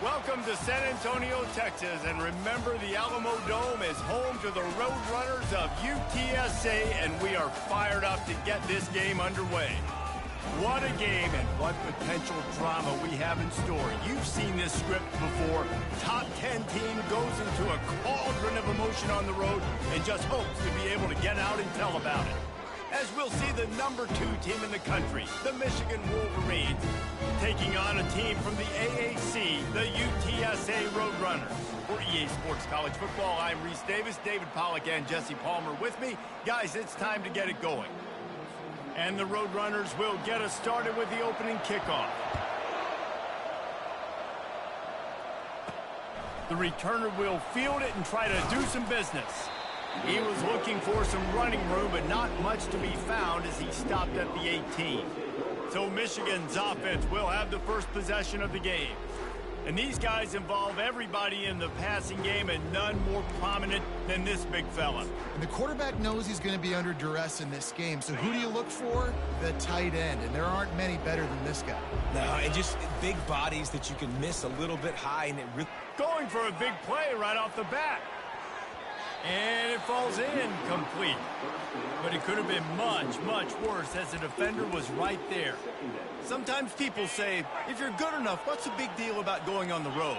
Welcome to San Antonio, Texas, and remember the Alamo Dome is home to the Roadrunners of UTSA, and we are fired up to get this game underway. What a game and what potential drama we have in store. You've seen this script before. Top 10 team goes into a cauldron of emotion on the road and just hopes to be able to get out and tell about it. As we'll see the number 2 team in the country, the Michigan Wolverines, taking on a team from the AAC, the UTSA Roadrunners. For EA Sports College Football, I'm Reese Davis, David Pollack, and Jesse Palmer with me. Guys, it's time to get it going. And the Roadrunners will get us started with the opening kickoff. The returner will field it and try to do some business. He was looking for some running room, but not much to be found as he stopped at the 18. So Michigan's offense will have the first possession of the game. And these guys involve everybody in the passing game, and none more prominent than this big fella. And the quarterback knows he's going to be under duress in this game. So who do you look for? The tight end. And there aren't many better than this guy. No, and just big bodies that you can miss a little bit high. And it really... Going for a big play right off the bat. And it falls in complete. But it could have been much, much worse as the defender was right there. Sometimes people say, if you're good enough, what's the big deal about going on the road?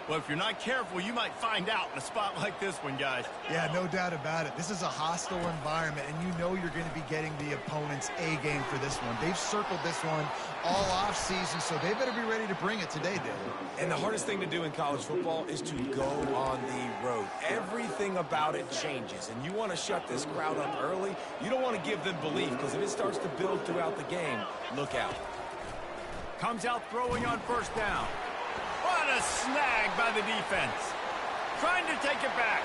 Well, if you're not careful, you might find out in a spot like this one, guys. Yeah, no doubt about it. This is a hostile environment, and you know you're going to be getting the opponent's A game for this one. They've circled this one all offseason, so they better be ready to bring it today, David. And the hardest thing to do in college football is to go on the road. Everything about it changes, and you want to shut this crowd up early. You don't want to give them belief, because if it starts to build throughout the game, look out. Comes out throwing on first down. What a snag by the defense. Trying to take it back.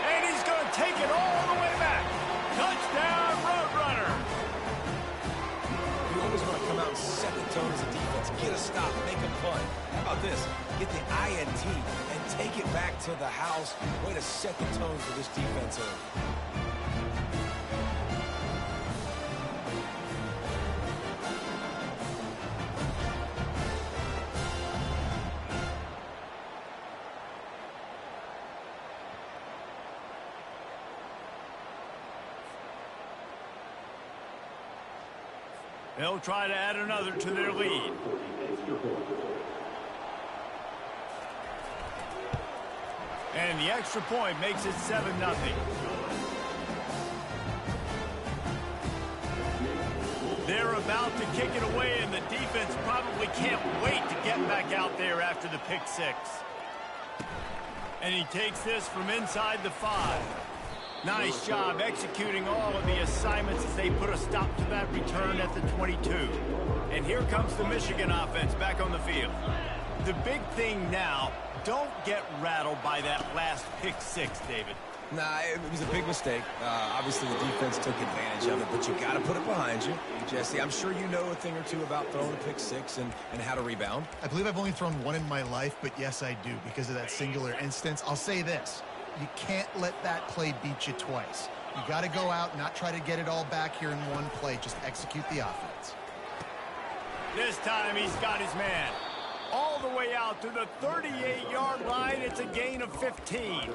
And he's going to take it all the way back. Touchdown, Roadrunner. You always want to come out and set the tone as a defense. Get a stop, make a punt. How about this? Get the INT and take it back to the house. Way to set the tone for this defense early. They'll try to add another to their lead. And the extra point makes it 7-0. They're about to kick it away, and the defense probably can't wait to get back out there after the pick 6. And he takes this from inside the 5. Nice job executing all of the assignments as they put a stop to that return at the 22. And here comes the Michigan offense back on the field. The big thing now, don't get rattled by that last pick 6, David. Nah, it was a big mistake. Obviously, the defense took advantage of it, but you got to put it behind you. Jesse, I'm sure you know a thing or two about throwing a pick 6 and how to rebound. I believe I've only thrown one in my life, but yes, I do because of that singular instance. I'll say this. You can't let that play beat you twice. You got to go out and not try to get it all back here in one play. Just execute the offense. This time he's got his man. All the way out to the 38-yard line. It's a gain of 15.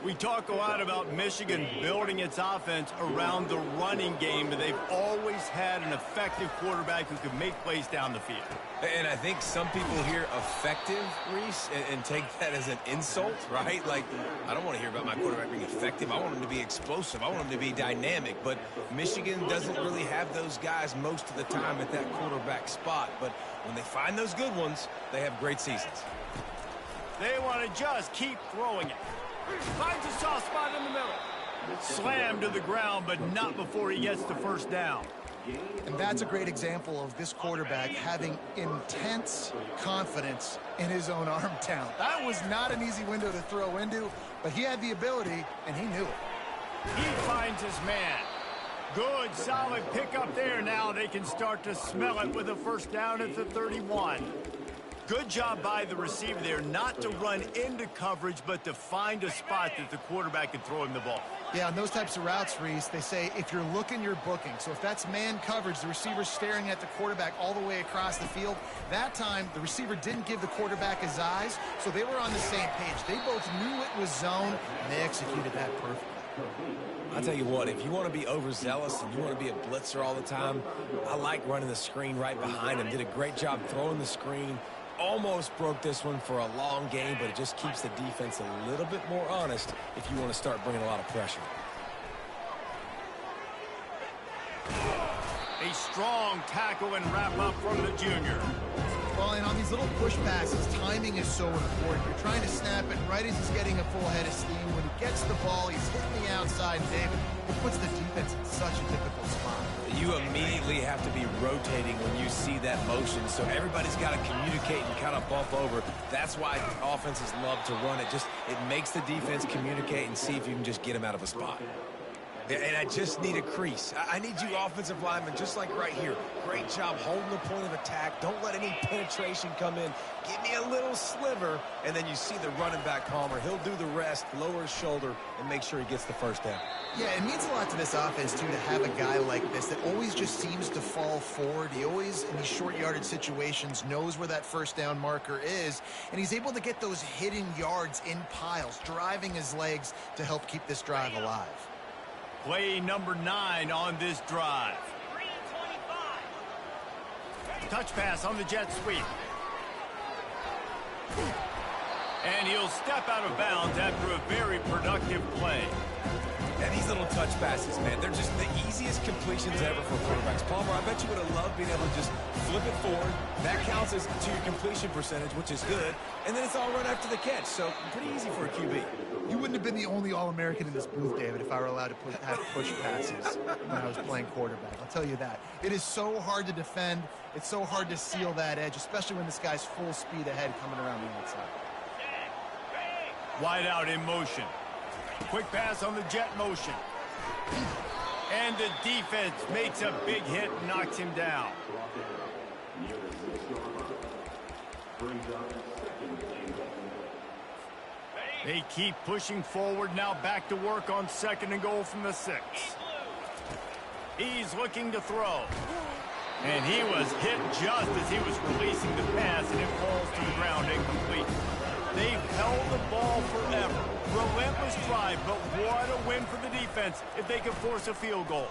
We talk a lot about Michigan building its offense around the running game, but they've always had an effective quarterback who can make plays down the field. And I think some people hear effective, Reese, and take that as an insult, right? Like, I don't want to hear about my quarterback being effective. I want him to be explosive. I want him to be dynamic. But Michigan doesn't really have those guys most of the time at that quarterback spot. But when they find those good ones, they have great seasons. They want to just keep throwing it. Finds a soft spot in the middle. Slammed to the ground, but not before he gets the first down. And that's a great example of this quarterback having intense confidence in his own arm talent. That was not an easy window to throw into, but he had the ability, and he knew it. He finds his man. Good, solid pickup there. Now they can start to smell it with a first down at the 31. Good job by the receiver there, not to run into coverage, but to find a spot that the quarterback can throw him the ball. Yeah, on those types of routes, Reese, they say if you're looking, you're booking. So if that's man coverage, the receiver's staring at the quarterback all the way across the field. That time, the receiver didn't give the quarterback his eyes, so they were on the same page. They both knew it was zone, and they executed that perfectly. I'll tell you what, if you want to be overzealous and you want to be a blitzer all the time, I like running the screen right behind him. Did a great job throwing the screen. Almost broke this one for a long game, but it just keeps the defense a little bit more honest if you want to start bringing a lot of pressure. A strong tackle and wrap up from the junior. Well, and on these little push passes, timing is so important. You're trying to snap it right as he's getting a full head of steam. When he gets the ball, he's hitting the outside, David. It puts the defense in such a difficult spot. You immediately have to be rotating when you see that motion, so everybody's got to communicate and kind of bump over. That's why offenses love to run it. It makes the defense communicate and see if you can just get them out of a spot. And I just need a crease. I need you offensive linemen, just like right here. Great job holding the point of attack. Don't let any penetration come in. Give me a little sliver, and then you see the running back Palmer. He'll do the rest, lower his shoulder, and make sure he gets the first down. Yeah, it means a lot to this offense, too, to have a guy like this that always just seems to fall forward. He always, in these short yardage situations, knows where that first down marker is, and he's able to get those hidden yards in piles, driving his legs to help keep this drive alive. Play number 9 on this drive. Touch pass on the jet sweep. And he'll step out of bounds after a very productive play. And these little touch passes, man, they're just the easiest completions ever for quarterbacks. Palmer, I bet you would have loved being able to just flip it forward. That counts as to your completion percentage, which is good. And then it's all right after the catch, so pretty easy for a QB. You wouldn't have been the only All-American in this booth, David, if I were allowed to have push passes when I was playing quarterback. I'll tell you that. It is so hard to defend. It's so hard to seal that edge, especially when this guy's full speed ahead coming around the outside. Wide out in motion. Quick pass on the jet motion. And the defense makes a big hit and knocks him down. They keep pushing forward, now back to work on 2nd and goal from the 6. He's looking to throw. And he was hit just as he was releasing the pass, and it falls to the ground incomplete. They've held the ball forever. Relentless drive, but what a win for the defense if they can force a field goal.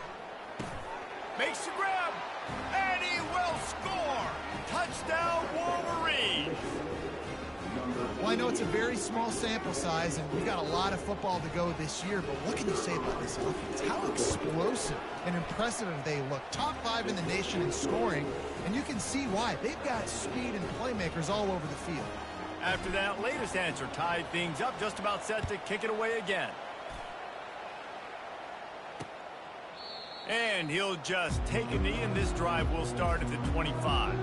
Makes the grab, and he will score. Touchdown, Wolverines. Well, I know it's a very small sample size, and we've got a lot of football to go this year, but what can you say about this offense? How explosive and impressive they look. Top 5 in the nation in scoring, and you can see why. They've got speed and playmakers all over the field. After that latest answer tied things up, just about set to kick it away again. And he'll just take a knee, and this drive will start at the 25.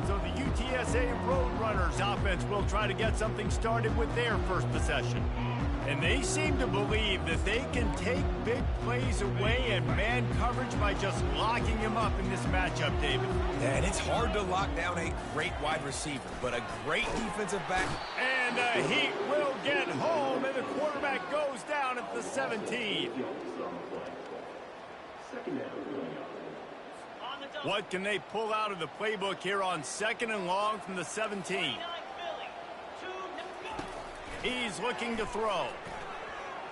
So the UTSA Roadrunners offense will try to get something started with their first possession. And they seem to believe that they can take big plays away and man coverage by just locking him up in this matchup, David. And it's hard to lock down a great wide receiver, but a great defensive back. And the Heat will get home, and the quarterback goes down at the 17. What can they pull out of the playbook here on 2nd and long from the 17? He's looking to throw.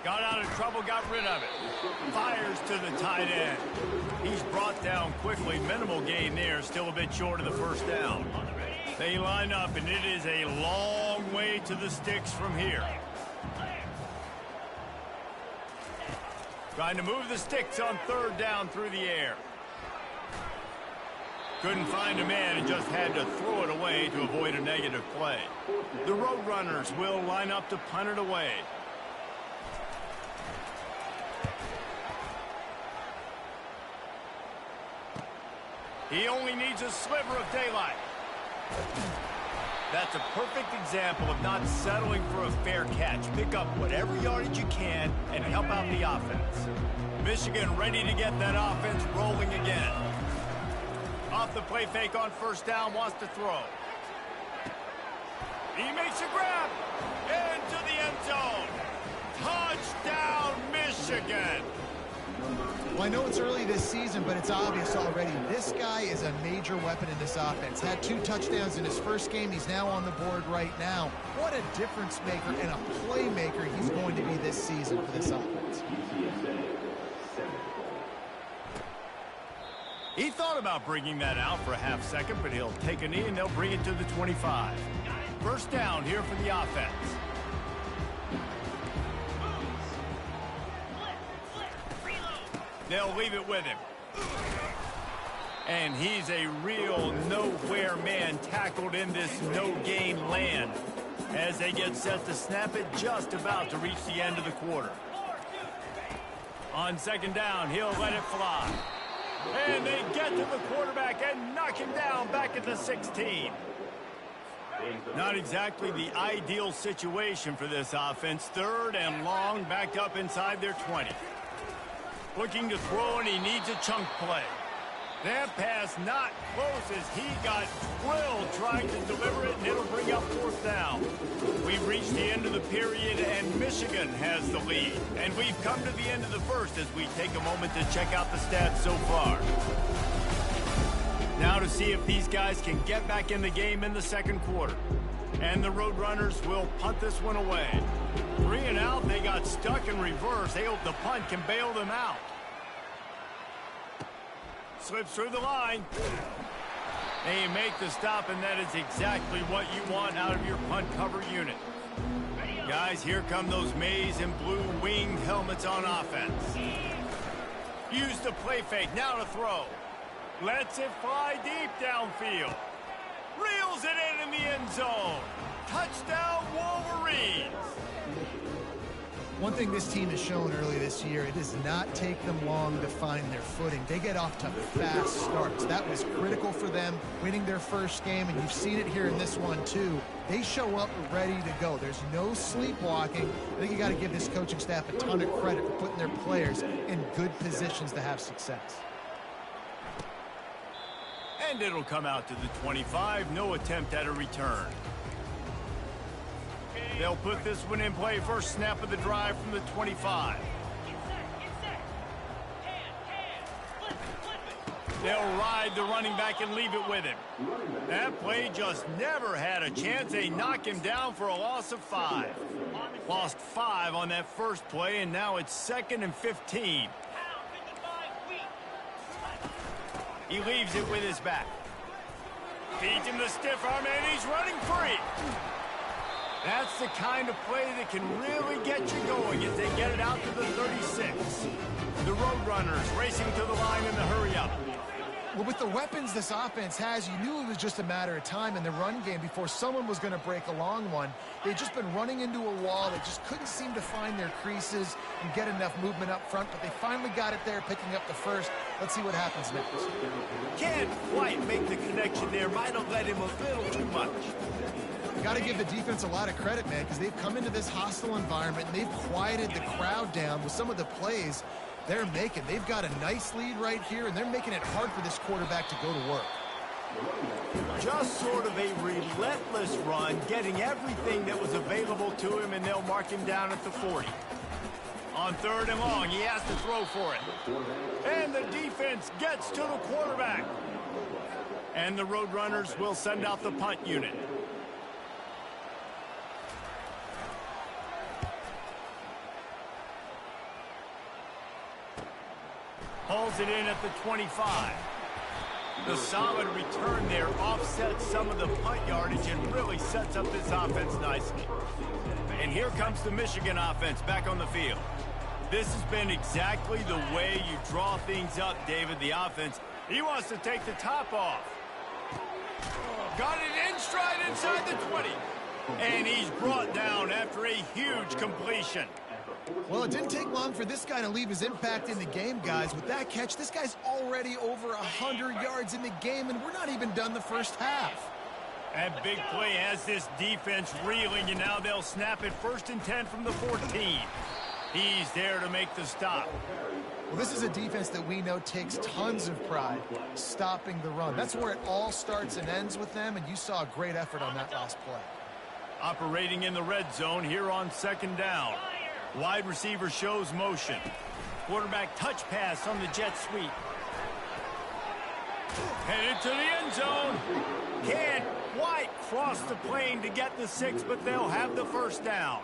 Got out of trouble, got rid of it. Fires to the tight end. He's brought down quickly. Minimal gain there, still a bit short of the first down. They line up, and it is a long way to the sticks from here. Trying to move the sticks on 3rd down through the air. Couldn't find a man and just had to throw it away to avoid a negative play. The Roadrunners will line up to punt it away. He only needs a sliver of daylight. That's a perfect example of not settling for a fair catch. Pick up whatever yardage you can and help out the offense. Michigan ready to get that offense rolling again. Off the play fake on 1st down, wants to throw. He makes a grab into the end zone. Touchdown, Michigan! Well, I know it's early this season, but it's obvious already. This guy is a major weapon in this offense. Had 2 touchdowns in his first game. He's now on the board right now. What a difference maker and a playmaker he's going to be this season for this offense. He thought about bringing that out for a half second, but he'll take a knee and they'll bring it to the 25. First down here for the offense. They'll leave it with him. And he's a real nowhere man tackled in this no-game land as they get set to snap it, just about to reach the end of the quarter. On second down, he'll let it fly. And they get to the quarterback and knock him down back at the 16. Not exactly the ideal situation for this offense. 3rd and long, backed up inside their 20. Looking to throw, and he needs a chunk play. That pass not close as he got drilled trying to deliver it, and it'll bring up 4th down. We've reached the end of the period, and Michigan has the lead. And we've come to the end of the first as we take a moment to check out the stats so far. Now to see if these guys can get back in the game in the second quarter. And the Roadrunners will punt this one away. 3 and out, they got stuck in reverse. They hope the punt can bail them out. Slips through the line. They make the stop, and that is exactly what you want out of your punt cover unit. Guys, here come those maize and blue winged helmets on offense. Use the play fake, now to throw. Lets it fly deep downfield. Reels it in the end zone. Touchdown, Wolverines. One thing this team has shown early this year, it does not take them long to find their footing. They get off to fast starts. That was critical for them, winning their first game, and you've seen it here in this one too. They show up ready to go. There's no sleepwalking. I think you got to give this coaching staff a ton of credit for putting their players in good positions to have success. And it'll come out to the 25. No attempt at a return. They'll put this one in play. First snap of the drive from the 25. They'll ride the running back and leave it with him. That play just never had a chance. They knock him down for a loss of 5. Lost 5 on that first play, and now it's 2nd and 15. He leaves it with his back. Feeds him the stiff arm, and he's running free. That's the kind of play that can really get you going as they get it out to the 36. The Roadrunners racing to the line in the hurry-up. Well, with the weapons this offense has, you knew it was just a matter of time in the run game before someone was going to break a long one. They'd just been running into a wall. They just couldn't seem to find their creases and get enough movement up front, but they finally got it there, picking up the first. Let's see what happens next. Can't quite make the connection there. Might have let him a little too much. Got to give the defense a lot of credit, man, because they've come into this hostile environment and they've quieted the crowd down with some of the plays they're making. They've got a nice lead right here, and they're making it hard for this quarterback to go to work. Just sort of a relentless run, getting everything that was available to him, and they'll mark him down at the 40. On 3rd and long, he has to throw for it. And the defense gets to the quarterback. And the Roadrunners will send out the punt unit. Hauls it in at the 25. The solid return there offsets some of the punt yardage and really sets up this offense nicely. And here comes the Michigan offense back on the field. This has been exactly the way you draw things up, David, the offense. He wants to take the top off. Got it in stride inside the 20. And he's brought down after a huge completion. Well, it didn't take long for this guy to leave his impact in the game, guys. With that catch, this guy's already over 100 yards in the game, and we're not even done the first half. That big play has this defense reeling, and now they'll snap it 1st and 10 from the 14. He's there to make the stop. Well, this is a defense that we know takes tons of pride stopping the run. That's where it all starts and ends with them, and you saw a great effort on that last play. Operating in the red zone here on 2nd down. Wide receiver shows motion. Quarterback touch pass on the jet sweep. Headed to the end zone. Can't quite cross the plane to get the 6, but they'll have the first down.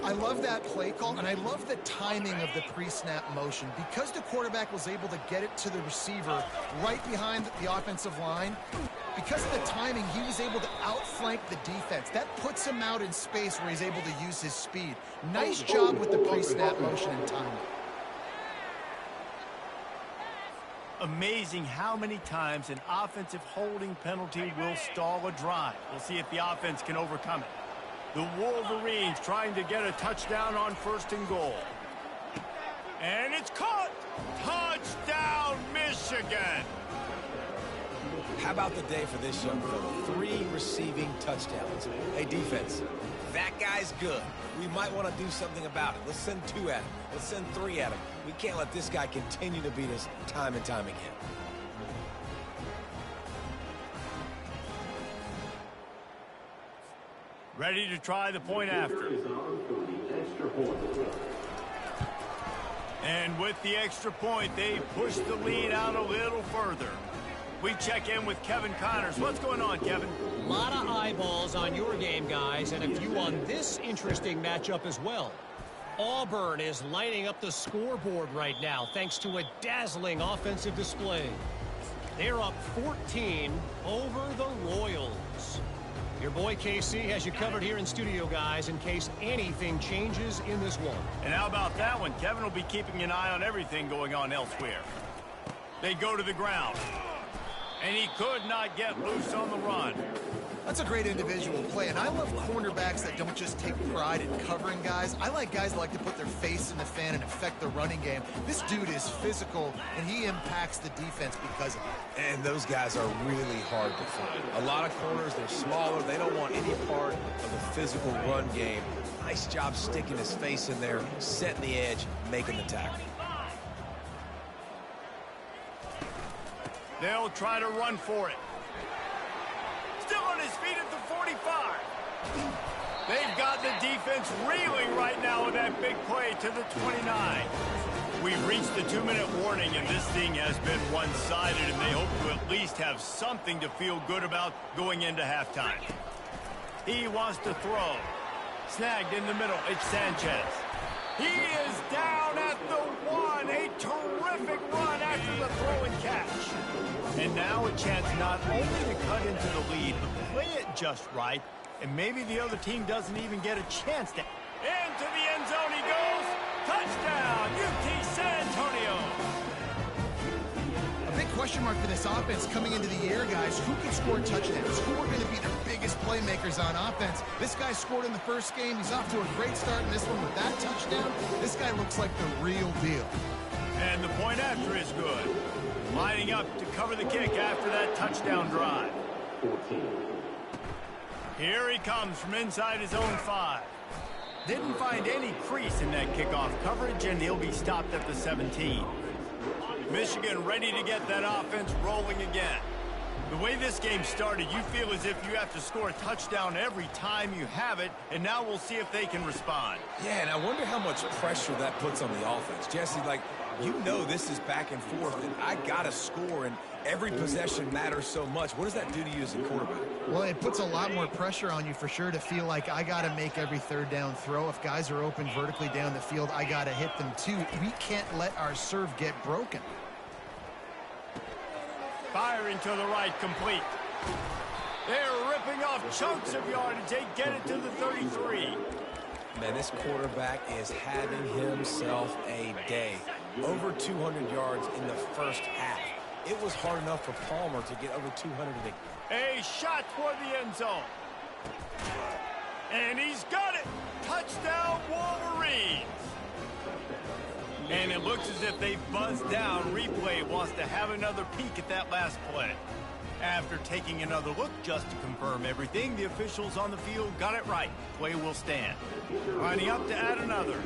I love that play call, and I love the timing of the pre-snap motion. Because the quarterback was able to get it to the receiver right behind the offensive line, because of the timing, he was able to outflank the defense. That puts him out in space where he's able to use his speed. Nice job with the pre-snap motion and timing. Amazing how many times an offensive holding penalty will stall a drive. We'll see if the offense can overcome it. The Wolverines trying to get a touchdown on 1st and goal. And it's caught! Touchdown, Michigan! How about the day for this young fella? 3 receiving touchdowns. Hey, defense, that guy's good. We might want to do something about it. Let's send 2 at him. Let's send 3 at him. We can't let this guy continue to beat us time and time again. Ready to try the point after. And with the extra point, they push the lead out a little further. We check in with Kevin Connors. What's going on, Kevin? A lot of eyeballs on your game, guys, and a few on this interesting matchup as well. Auburn is lining up the scoreboard right now thanks to a dazzling offensive display. They're up 14 over the Royals. Your boy KC has you covered here in studio, guys, in case anything changes in this one. And how about that one? Kevin will be keeping an eye on everything going on elsewhere. They go to the ground. And he could not get loose on the run. That's a great individual play, and I love cornerbacks that don't just take pride in covering guys. I like guys that like to put their face in the fan and affect the running game. This dude is physical, and he impacts the defense because of it. And those guys are really hard to find. A lot of corners, they're smaller. They don't want any part of the physical run game. Nice job sticking his face in there, setting the edge, making the tackle. They'll try to run for it. Still on his feet at the 45. They've got the defense reeling right now with that big play to the 29. We've reached the 2-minute warning, and this thing has been one-sided, and they hope to at least have something to feel good about going into halftime. He wants to throw. Snagged in the middle. It's Sanchez. He is down at the 1. A terrific run after the throw and catch. And now a chance not only to cut into the lead, but play it just right. And maybe the other team doesn't even get a chance to. Into the end zone he goes. Touchdown, UT San Antonio. A big question mark for this offense coming into the year, guys. Who can score touchdowns? Who are going to be their biggest playmakers on offense? This guy scored in the first game. He's off to a great start in this one with that touchdown. This guy looks like the real deal. And the point after is good. Lining up to cover the kick after that touchdown drive. Here he comes from inside his own 5. Didn't find any crease in that kickoff coverage, and he'll be stopped at the 17. Michigan ready to get that offense rolling again. The way this game started, you feel as if you have to score a touchdown every time you have it, and now we'll see if they can respond. Yeah, and I wonder how much pressure that puts on the offense. Jesse, like, you know this is back and forth, and I got to score, and every possession matters so much. What does that do to you as a quarterback? Well, it puts a lot more pressure on you for sure to feel like I got to make every third down throw. If guys are open vertically down the field, I got to hit them too. We can't let our serve get broken. Firing to the right, complete. They're ripping off chunks of yardage. They get it to the 33. Man, this quarterback is having himself a day. Over 200 yards in the first half. It was hard enough for Palmer to get over 200 today. A shot toward the end zone. And he's got it. Touchdown, Wolverines. And it looks as if they buzzed down. Replay wants to have another peek at that last play. After taking another look just to confirm everything, the officials on the field got it right. Play will stand. Lining up to add another.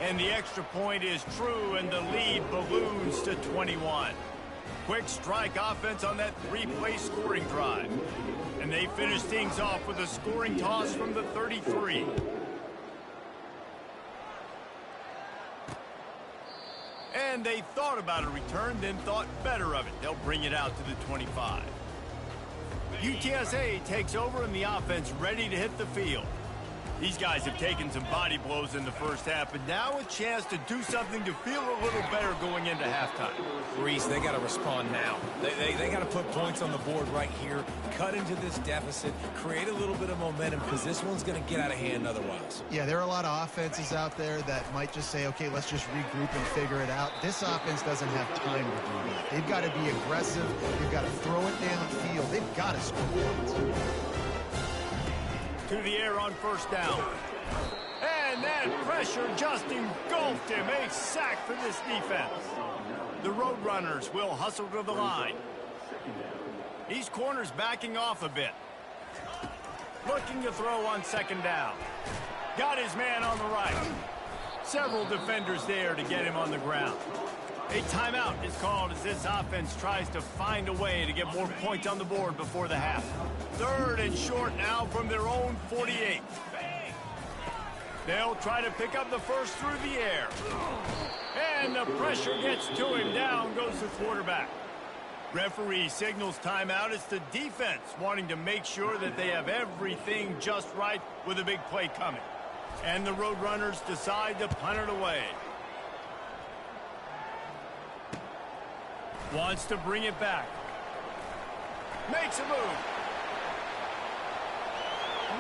And the extra point is true, and the lead balloons to 21. Quick strike offense on that 3-play scoring drive. And they finish things off with a scoring toss from the 33. And they thought about a return, then thought better of it. They'll bring it out to the 25. UTSA takes over in the offense, ready to hit the field. These guys have taken some body blows in the first half, but now a chance to do something to feel a little better going into halftime. Reese, they got to respond now. They got to put points on the board right here, cut into this deficit, create a little bit of momentum, because this one's going to get out of hand otherwise. Yeah, there are a lot of offenses out there that might just say, okay, let's just regroup and figure it out. This offense doesn't have time to do that. They've got to be aggressive. They've got to throw it downfield. They've got to score points. To the air on first down. And that pressure just engulfed him. A sack for this defense. The Roadrunners will hustle to the line. These corners backing off a bit. Looking to throw on second down. Got his man on the right. Several defenders there to get him on the ground. A timeout is called as this offense tries to find a way to get more points on the board before the half. Third and short now from their own 48. They'll try to pick up the first through the air. And the pressure gets to him. Down goes the quarterback. Referee signals timeout. It's the defense wanting to make sure that they have everything just right with a big play coming. And the Roadrunners decide to punt it away. Wants to bring it back. Makes a move.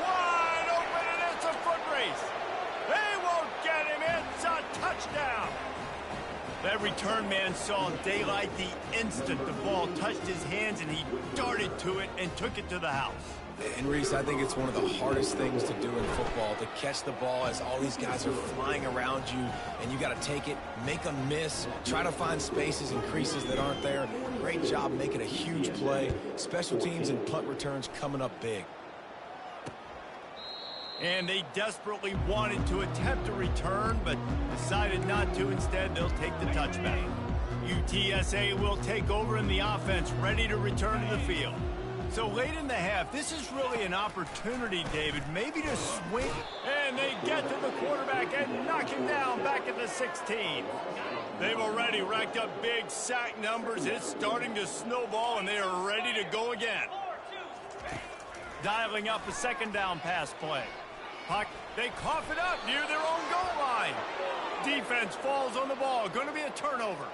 Wide open, and it's a foot race. They won't get him. It's a touchdown. That return man saw daylight the instant the ball touched his hands, and he darted to it and took it to the house. And Reese, I think it's one of the hardest things to do in football, to catch the ball as all these guys are flying around you, and you got to take it, make them miss, try to find spaces and creases that aren't there. Great job making a huge play. Special teams and punt returns coming up big. And they desperately wanted to attempt a return, but decided not to. Instead, they'll take the touchback. UTSA will take over in the offense, ready to return to the field. So late in the half, this is really an opportunity, David, maybe to swing. And they get to the quarterback and knock him down back at the 16. They've already racked up big sack numbers. It's starting to snowball, and they are ready to go again. Dialing up a second down pass play. Puck, they cough it up near their own goal line. Defense falls on the ball. Going to be a turnover.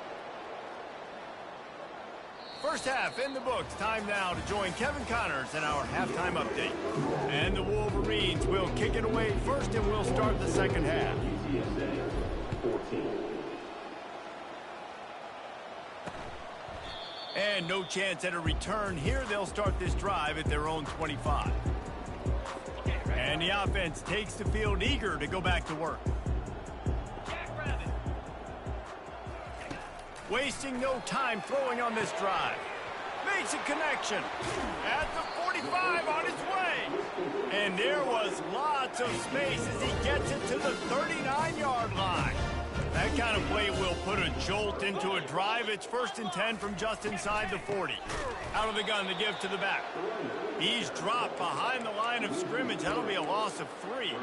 First half in the books. Time now to join Kevin Connors in our halftime update. And the Wolverines will kick it away first, and we'll start the second half. And no chance at a return here. They'll start this drive at their own 25. And the offense takes the field, eager to go back to work. Wasting no time throwing on this drive. Makes a connection. At the 45 on his way. And there was lots of space as he gets it to the 39-yard line. That kind of play will put a jolt into a drive. It's 1st and 10 from just inside the 40. Out of the gun to give to the back. He's dropped behind the line of scrimmage. That'll be a loss of 3.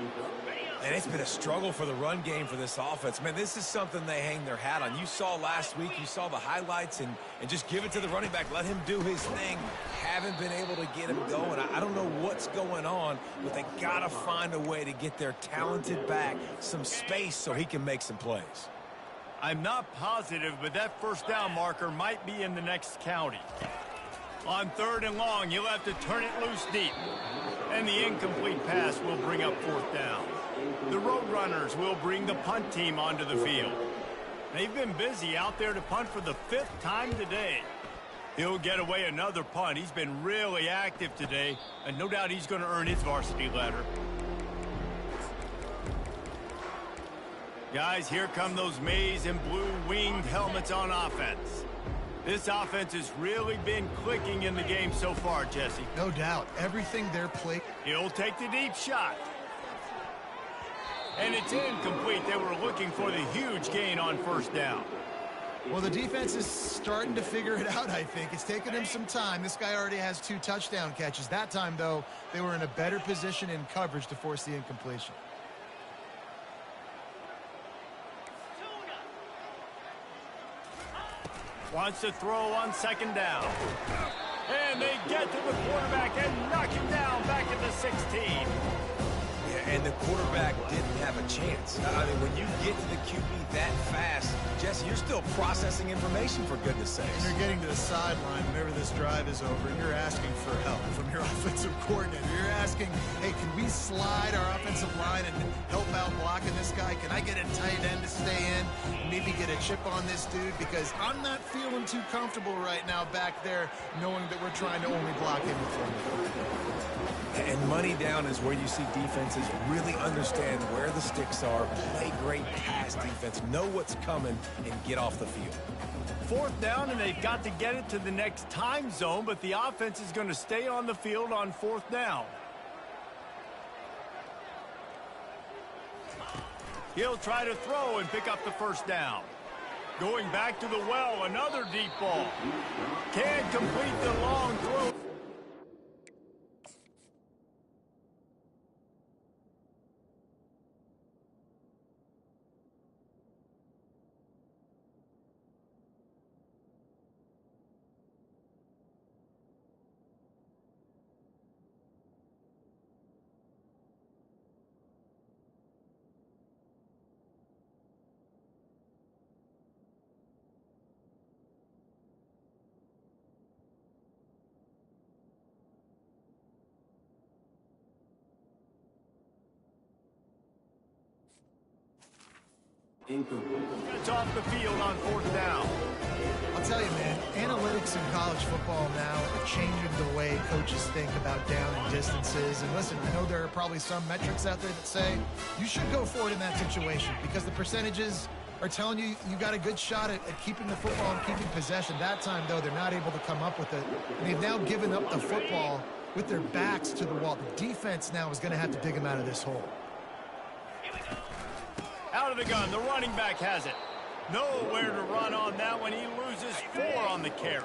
And it's been a struggle for the run game for this offense. Man, this is something they hang their hat on. You saw last week, you saw the highlights, and just give it to the running back. Let him do his thing. Haven't been able to get him going. I don't know what's going on, but they got to find a way to get their talented back some space so he can make some plays. I'm not positive, but that first down marker might be in the next county. On 3rd and long, you'll have to turn it loose deep. And the incomplete pass will bring up 4th down. The Roadrunners will bring the punt team onto the field. They've been busy out there to punt for the 5th time today. He'll get away another punt. He's been really active today, and no doubt he's going to earn his varsity letter. Guys, here come those maize and blue winged helmets on offense. This offense has really been clicking in the game so far, Jesse. No doubt. Everything they're playing. He'll take the deep shot. And it's incomplete. They were looking for the huge gain on 1st down. Well, the defense is starting to figure it out, I think. It's taken him some time. This guy already has 2 touchdown catches. That time, though, they were in a better position in coverage to force the incompletion. Wants to throw on second down. And they get to the quarterback and knock him down back at the 16. Yeah, and the quarterback didn't have a chance. I mean, when you get to the QB that fast, Jesse, you're still processing information, for goodness sakes. And you're getting to the sideline whenever this drive is over, and you're asking for help from your offensive coordinator. You're asking, hey, can we slide our offensive line and help out blocking this guy? Can I get a tight end to stay in and maybe get a chip on this dude? Because I'm not feeling too comfortable right now back there knowing that we're trying to only block him with one. And money down is where you see defenses really understand where the sticks are, play great pass defense, know what's coming, and get off the field. Fourth down, and they've got to get it to the next time zone, but the offense is going to stay on the field on fourth down. He'll try to throw and pick up the first down. Going back to the well, another deep ball. Can't complete the long throw. Gets off the field on fourth down. I'll tell you, man, analytics in college football now are changing the way coaches think about down and distances. And listen, I know there are probably some metrics out there that say you should go for it in that situation because the percentages are telling you you got a good shot at keeping the football and keeping possession. That time, though, they're not able to come up with it. And they've now given up the football with their backs to the wall. The defense now is going to have to dig them out of this hole. Out of the gun, the running back has it. Nowhere to run on that one. He loses 4 on the carry.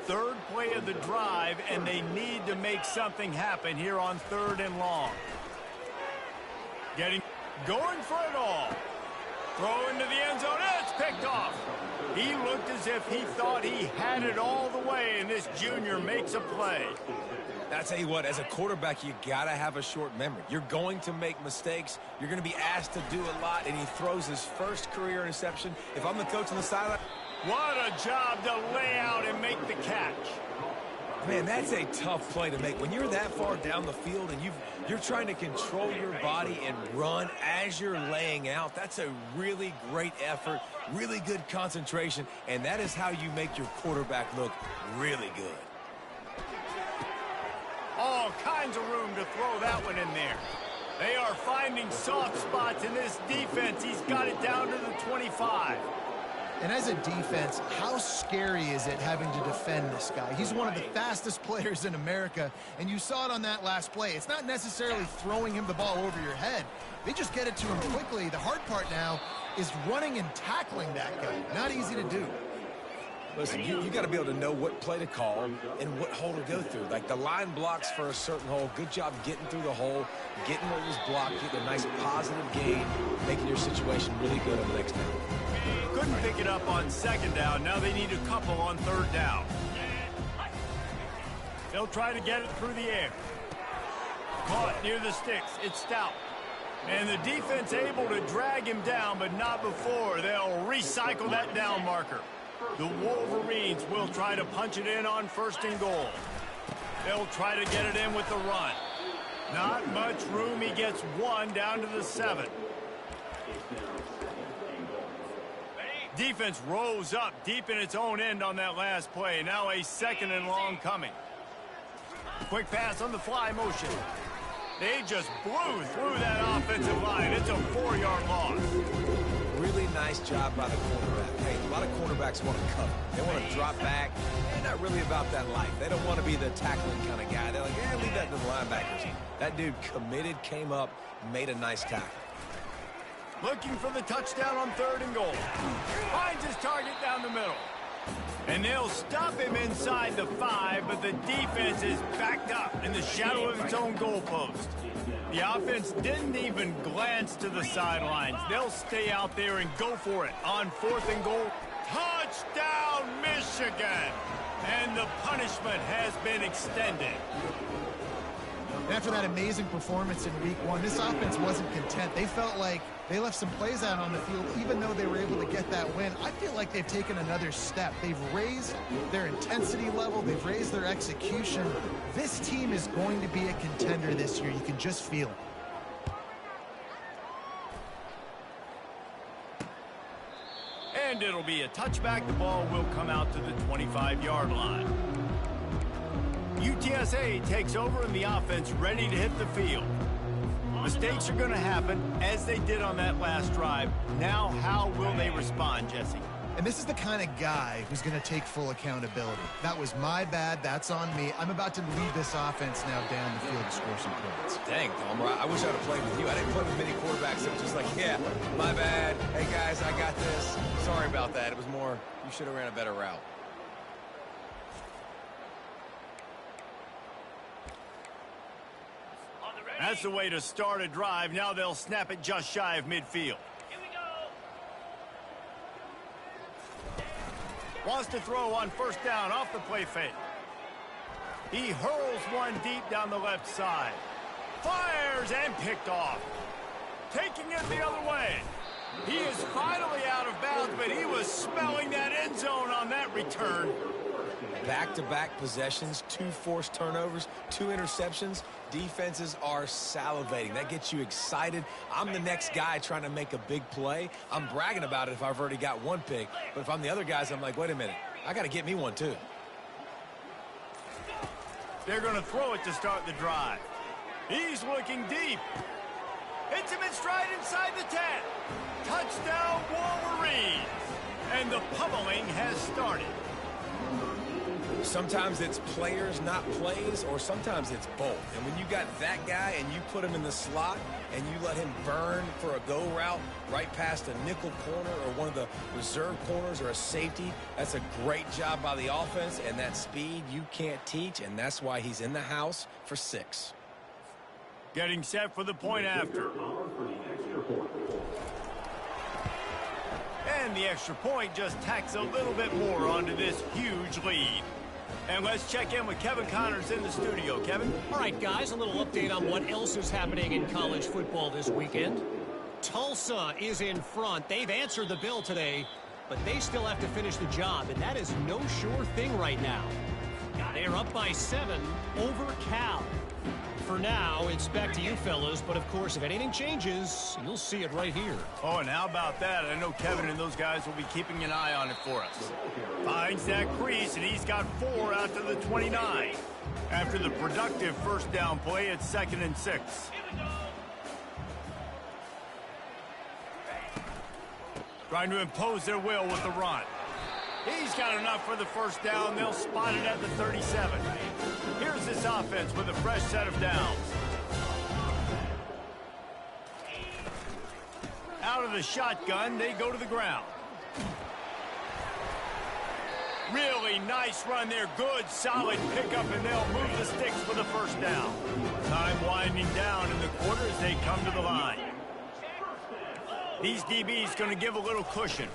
Third play of the drive, and they need to make something happen here on 3rd and long. Going for it all. Throw into the end zone. It's picked off. He looked as if he thought he had it all the way, and this junior makes a play. I tell you what, as a quarterback, you got to have a short memory. You're going to make mistakes. You're going to be asked to do a lot, and he throws his first career interception. If I'm the coach on the sideline... What a job to lay out and make the catch. Man, that's a tough play to make. When you're that far down the field and you're trying to control your body and run as you're laying out, that's a really great effort, really good concentration, and that is how you make your quarterback look really good. All kinds of room to throw that one in there. They are finding soft spots in this defense. He's got it down to the 25. And as a defense, how scary is it having to defend this guy? He's one of the fastest players in America, and you saw it on that last play. It's not necessarily throwing him the ball over your head. They just get it to him quickly. The hard part now is running and tackling that guy. Not easy to do. Listen, you got to be able to know what play to call and what hole to go through. Like the line blocks for a certain hole. Good job getting through the hole, getting what was blocked, getting a nice positive gain, making your situation really good on the next down. Couldn't pick it up on second down. Now they need a couple on third down. They'll try to get it through the air. Caught near the sticks. It's Stout. And the defense able to drag him down, but not before. They'll recycle that down marker. The Wolverines will try to punch it in on 1st and goal. They'll try to get it in with the run. Not much room. He gets 1 down to the 7. Defense rose up deep in its own end on that last play. Now a 2nd and long coming. Quick pass on the fly motion. They just blew through that offensive line. It's a 4-yard loss. Really nice job by the quarterback. Hey, a lot of quarterbacks want to cover. They want to drop back. They're not really about that life. They don't want to be the tackling kind of guy. They're like, yeah, leave that to the linebackers. That dude committed, came up, made a nice tackle. Looking for the touchdown on 3rd and goal. Finds his target down the middle. And they'll stop him inside the 5, but the defense is backed up in the shadow of its own goalpost. The offense didn't even glance to the sidelines. They'll stay out there and go for it on 4th and goal. Touchdown, Michigan! And the punishment has been extended. After that amazing performance in week 1, this offense wasn't content. They felt like they left some plays out on the field, even though they were able to get that win. I feel like they've taken another step. They've raised their intensity level. They've raised their execution. This team is going to be a contender this year. You can just feel it. And it'll be a touchback. The ball will come out to the 25-yard line. UTSA takes over in the offense, ready to hit the field. Mistakes are going to happen, as they did on that last drive. Now, how will they respond, Jesse? And this is the kind of guy who's going to take full accountability. That was my bad. That's on me. I'm about to lead this offense now down the field to score some points. Dang, Palmer, I wish I'd have played with you. I didn't play with many quarterbacks that were just like, yeah, my bad. Hey, guys, I got this. Sorry about that. It was more, you should have ran a better route. That's the way to start a drive. Now they'll snap it just shy of midfield. Wants to throw on first down off the play fake. He hurls one deep down the left side. Fires and picked off. Taking it the other way. He is finally out of bounds, but he was smelling that end zone on that return. Back-to-back possessions, 2 forced turnovers, 2 interceptions. Defenses are salivating. That gets you excited. I'm the next guy trying to make a big play. I'm bragging about it if I've already got 1 pick. But if I'm the other guys, I'm like, wait a minute. I got to get me one, too. They're going to throw it to start the drive. He's looking deep. Hits him in stride inside the 10. Touchdown, Wolverines. And the pummeling has started. Sometimes it's players, not plays, or sometimes it's both. And when you got that guy and you put him in the slot and you let him burn for a go route right past a nickel corner or one of the reserve corners or a safety, that's a great job by the offense, and that speed you can't teach, and that's why he's in the house for 6. Getting set for the point after. And the extra point just tacks a little bit more onto this huge lead. And let's check in with Kevin Connors in the studio. Kevin? All right, guys, a little update on what else is happening in college football this weekend. Tulsa is in front. They've answered the bell today, but they still have to finish the job, and that is no sure thing right now. They're up by 7 over Cal. For now, it's back to you fellas, but of course, if anything changes, you'll see it right here. Oh, and how about that? I know Kevin and those guys will be keeping an eye on it for us. Finds that crease, and he's got 4 out to the 29. After the productive first down play, it's 2nd and 6. Trying to impose their will with the run. He's got enough for the first down. They'll spot it at the 37. Here's this offense with a fresh set of downs. Out of the shotgun, they go to the ground. Really nice run there. Good, solid pickup, and they'll move the sticks for the first down. Time winding down in the quarter as they come to the line. These DBs going to give a little cushion.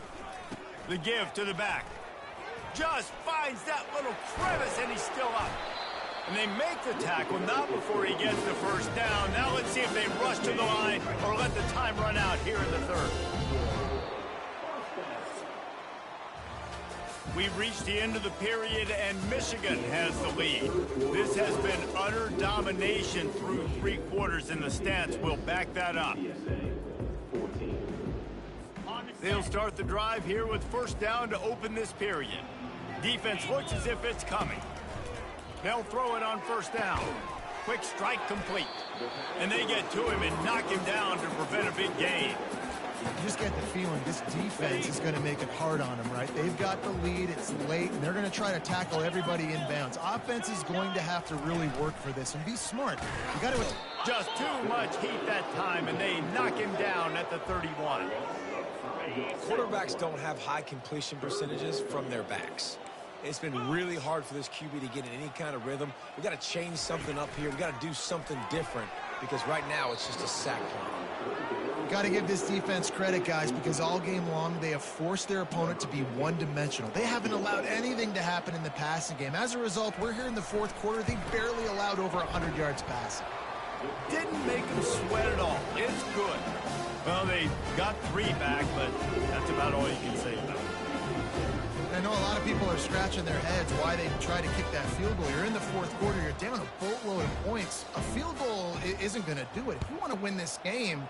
The give to the back. Just finds that little crevice, and he's still up. And they make the tackle, not before he gets the first down. Now let's see if they rush to the line or let the time run out here in the third. We've reached the end of the period, and Michigan has the lead. This has been utter domination through 3 quarters, and the stats will back that up. They'll start the drive here with first down to open this period. Defense looks as if it's coming. They'll throw it on first down. Quick strike complete. And they get to him and knock him down to prevent a big gain. You just get the feeling this defense is going to make it hard on them, right? They've got the lead. It's late, and they're going to try to tackle everybody inbounds. Offense is going to have to really work for this and be smart. You got to... Just too much heat that time, and they knock him down at the 31. Quarterbacks don't have high completion percentages from their backs. It's been really hard for this QB to get in any kind of rhythm. We've got to change something up here. We've got to do something different because right now it's just a sack play. Got to give this defense credit, guys, because all game long they have forced their opponent to be one-dimensional. They haven't allowed anything to happen in the passing game. As a result, we're here in the fourth quarter. They barely allowed over 100 yards passing. Didn't make them sweat at all. It's good. Well, they got 3 back, but that's about all you can say about it. I know a lot of people are scratching their heads why they try to kick that field goal. You're in the fourth quarter. You're down a boatload of points. A field goal isn't going to do it. If you want to win this game,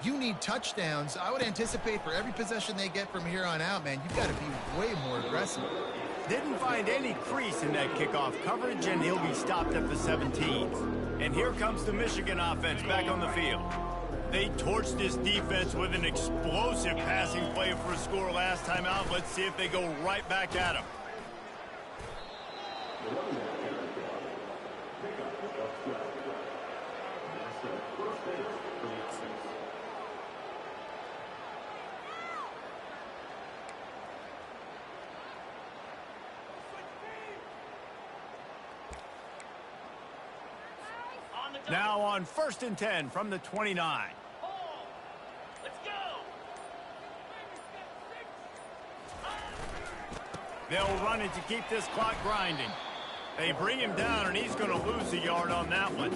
you need touchdowns. I would anticipate for every possession they get from here on out, man, you've got to be way more aggressive. Didn't find any crease in that kickoff coverage, and he'll be stopped at the 17. And here comes the Michigan offense back on the field. They torched this defense with an explosive passing play for a score last time out. Let's see if they go right back at him. Now on 1st and 10 from the 29. Let's go. They'll run it to keep this clock grinding. They bring him down, and he's going to lose a yard on that one.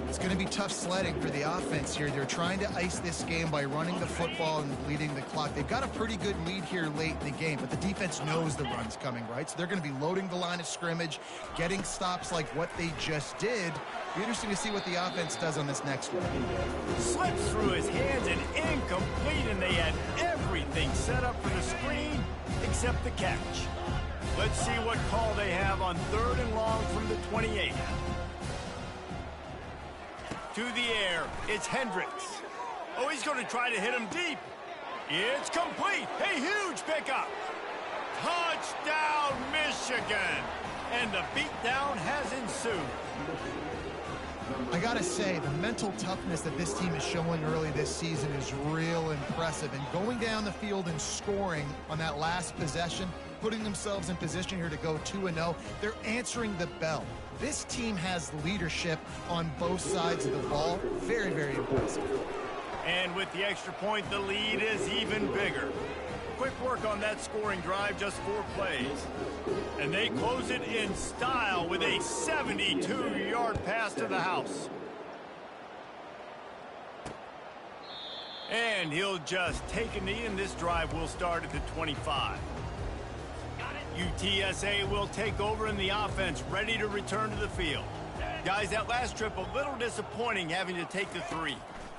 It's going to be tough sledding for the offense here. They're trying to ice this game by running the football and leading the clock. They've got a pretty good lead here late in the game, but the defense knows the run's coming, right? So they're going to be loading the line of scrimmage, getting stops like what they just did. Be interesting to see what the offense does on this next one. Slips through his hands and incomplete, and they had everything set up for the screen except the catch. Let's see what call they have on 3rd and long from the 28. To the air, it's Hendricks. Oh, he's going to try to hit him deep. It's complete. A huge pickup. Touchdown, Michigan. And the beatdown has ensued. I gotta say, the mental toughness that this team is showing early this season is real impressive. And going down the field and scoring on that last possession, putting themselves in position here to go 2-0, they're answering the bell. This team has leadership on both sides of the ball. Very, very impressive. And with the extra point, the lead is even bigger. Quick work on that scoring drive, just 4 plays. And they close it in style with a 72-yard pass to the house. And he'll just take a knee, and this drive will start at the 25. UTSA will take over in the offense, ready to return to the field. Guys, that last trip, a little disappointing having to take the 3.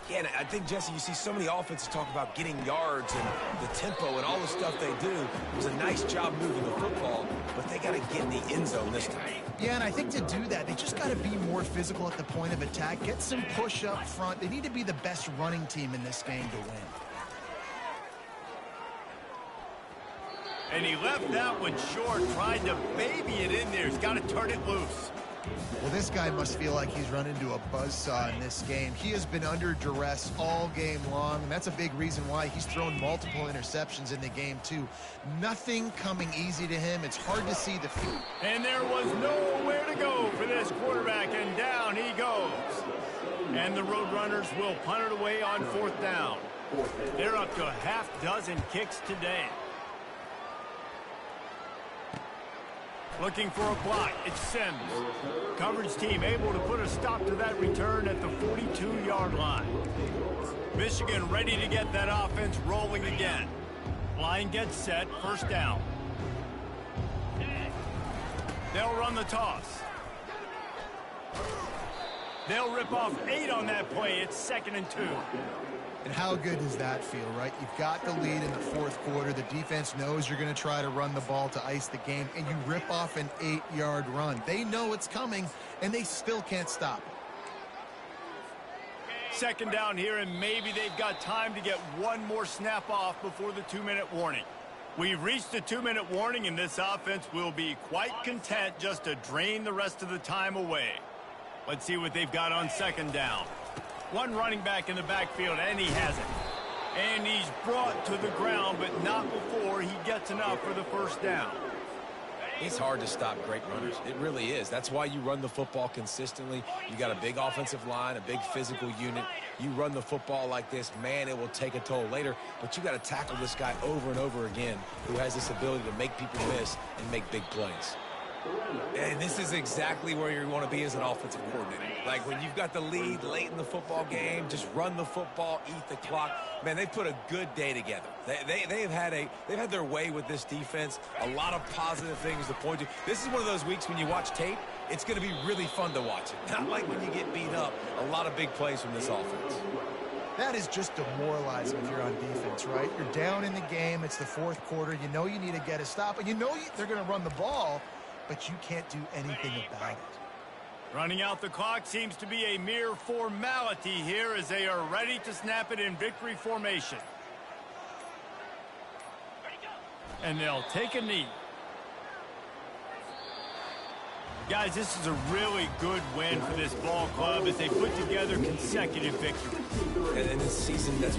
Yeah, and I think, Jesse, you see so many offenses talk about getting yards and the tempo and all the stuff they do. It was a nice job moving the football, but they got to get in the end zone this time. Yeah, and I think to do that, they just got to be more physical at the point of attack, get some push up front. They need to be the best running team in this game to win. And he left that one short, tried to baby it in there. He's got to turn it loose. Well, this guy must feel like he's run into a buzzsaw in this game. He has been under duress all game long, and that's a big reason why he's thrown multiple interceptions in the game, too. Nothing coming easy to him. It's hard to see the field. And there was nowhere to go for this quarterback, and down he goes. And the Roadrunners will punt it away on 4th down. They're up to a half-dozen kicks today. Looking for a block. It's Sims. Coverage team able to put a stop to that return at the 42-yard line. Michigan ready to get that offense rolling again. Line gets set. 1st down. They'll run the toss. They'll rip off 8 on that play. It's 2nd and 2. And how good does that feel, right? You've got the lead in the 4th quarter. The defense knows you're going to try to run the ball to ice the game, and you rip off an 8-yard run. They know it's coming, and they still can't stop it. 2nd down here, and maybe they've got time to get one more snap off before the 2-minute warning. We've reached the 2-minute warning, and this offense will be quite content just to drain the rest of the time away. Let's see what they've got on 2nd down. One running back in the backfield, and he has it. And he's brought to the ground, but not before he gets enough for the 1st down. It's hard to stop great runners. It really is. That's why you run the football consistently. You got a big offensive line, a big physical unit. You run the football like this, man, it will take a toll later. But you got to tackle this guy over and over again who has this ability to make people miss and make big plays. And this is exactly where you want to be as an offensive coordinator. Like when you've got the lead late in the football game, just run the football, eat the clock. Man, they've put a good day together. They've had their way with this defense. A lot of positive things to point to. This is one of those weeks when you watch tape, it's going to be really fun to watch it. Not like when you get beat up. A lot of big plays from this offense. That is just demoralizing if you're on defense, right? You're down in the game. It's the fourth quarter. You know you need to get a stop, and you know they're going to run the ball, but you can't do anything about it. Running out the clock seems to be a mere formality here as they are ready to snap it in victory formation. And they'll take a knee. Guys, this is a really good win for this ball club as they put together consecutive victories. And this season, that's...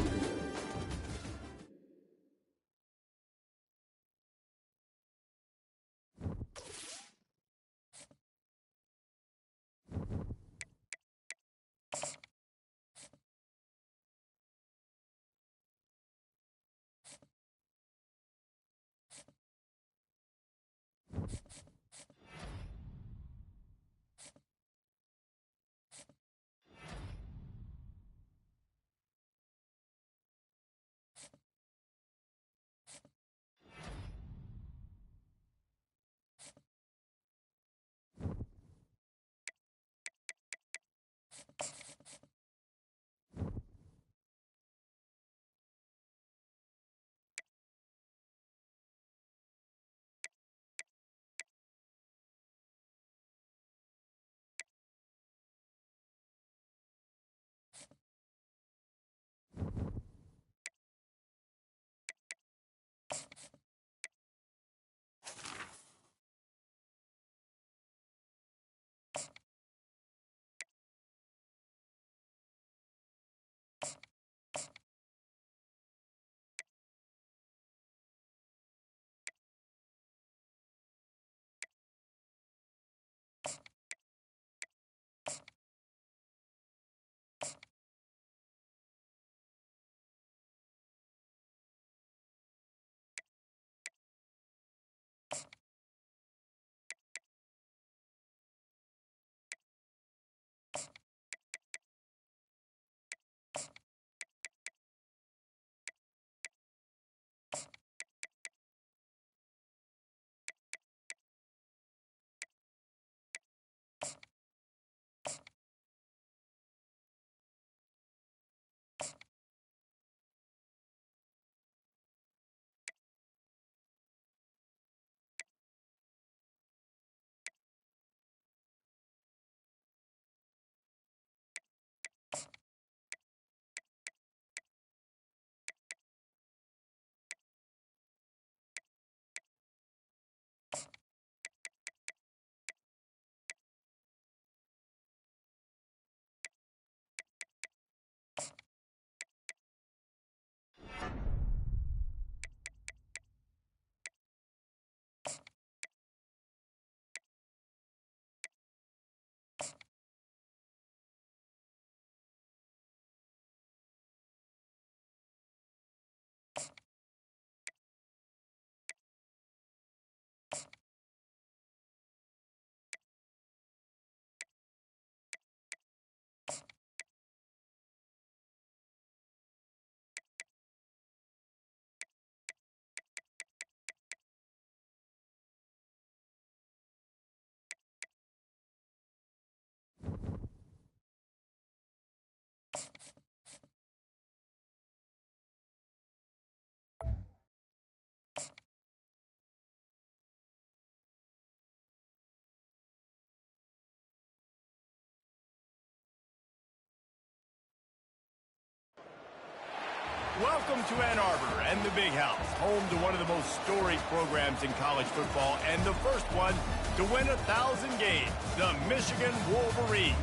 Welcome to Ann Arbor and the Big House, home to one of the most storied programs in college football and the first one to win 1,000 games, the Michigan Wolverines.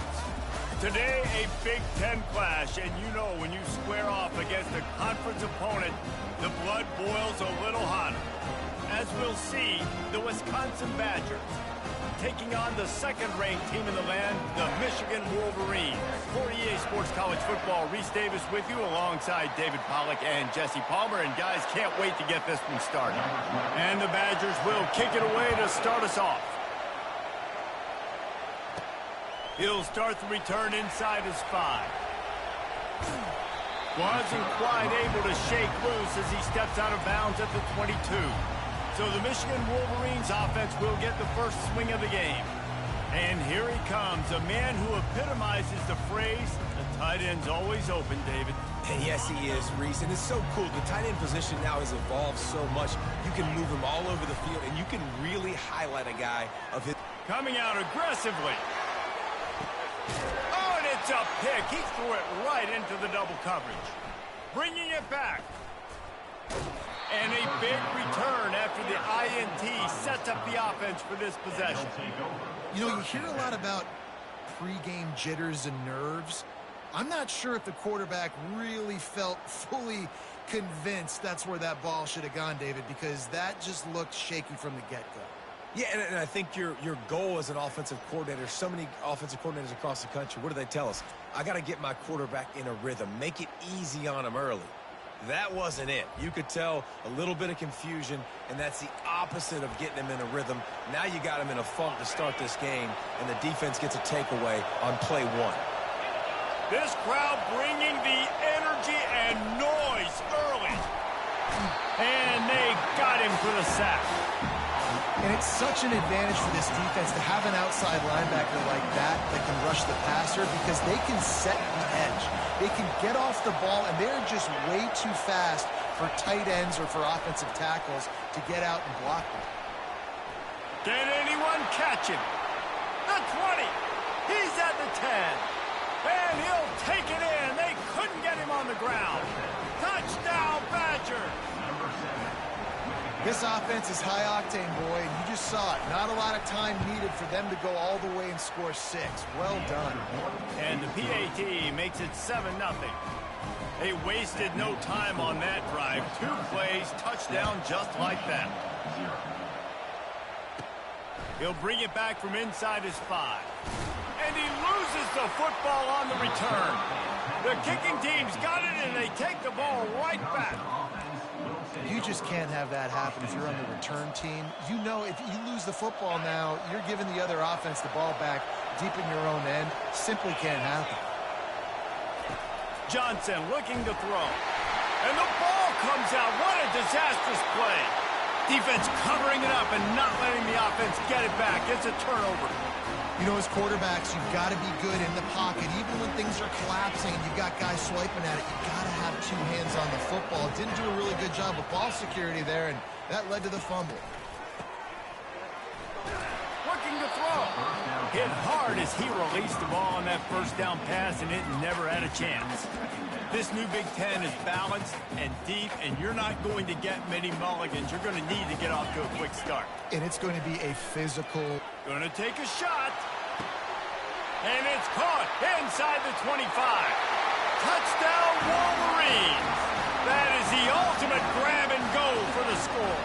Today, a Big Ten clash, and you know when you square off against a conference opponent, the blood boils a little hotter. As we'll see the Wisconsin Badgers taking on the second-ranked team in the land, the Michigan Wolverines. For EA Sports College Football, Reese Davis with you alongside David Pollack and Jesse Palmer. And guys, can't wait to get this one started. And the Badgers will kick it away to start us off. He'll start the return inside his 5. Wasn't quite able to shake loose as he steps out of bounds at the 22. So the Michigan Wolverines offense will get the first swing of the game. And here he comes, a man who epitomizes the phrase, the tight end's always open, David. And yes, he is, Reese. And it's so cool. The tight end position now has evolved so much. You can move him all over the field, and you can really highlight a guy of his... Coming out aggressively. Oh, and it's a pick. He threw it right into the double coverage. Bringing it back. And a big return after the INT sets up the offense for this possession. You know, you hear a lot about pregame jitters and nerves. I'm not sure if the quarterback really felt fully convinced that's where that ball should have gone, David, because that just looked shaky from the get-go. Yeah, and I think your goal as an offensive coordinator, so many offensive coordinators across the country, what do they tell us? I got to get my quarterback in a rhythm, make it easy on him early. That wasn't it. You could tell a little bit of confusion, and that's the opposite of getting him in a rhythm. Now you got him in a funk to start this game, and the defense gets a takeaway on play 1. This crowd bringing the energy and noise early. And they got him for the sack. And it's such an advantage for this defense to have an outside linebacker like that can rush the passer because they can set the edge. They can get off the ball, and they're just way too fast for tight ends or for offensive tackles to get out and block them. Can anyone catch him? The 20. He's at the 10. And he'll take it in. They couldn't get him on the ground. Touchdown, Badgers. This offense is high-octane, boy, and you just saw it. Not a lot of time needed for them to go all the way and score 6. Well done. And the PAT makes it 7-0. They wasted no time on that drive. 2 plays, touchdown just like that. He'll bring it back from inside his 5. And he loses the football on the return. The kicking team's got it, and they take the ball right back. You just can't have that happen if you're on the return team. You know if you lose the football now, you're giving the other offense the ball back deep in your own end. Simply can't happen. Johnson looking to throw. And the ball comes out. What a disastrous play. Defense covering it up and not letting the offense get it back. It's a turnover. You know, as quarterbacks, you've got to be good in the pocket. Even when things are collapsing and you've got guys swiping at it, you've got to have 2 hands on the football. Didn't do a really good job with ball security there, and that led to the fumble. Looking to throw. Hit hard as he released the ball on that first down pass, and it never had a chance. This new Big Ten is balanced and deep, and you're not going to get many mulligans. You're going to need to get off to a quick start. And it's going to be a physical... Going to take a shot. And it's caught inside the 25. Touchdown, Wolverines. That is the ultimate grab and go for the score.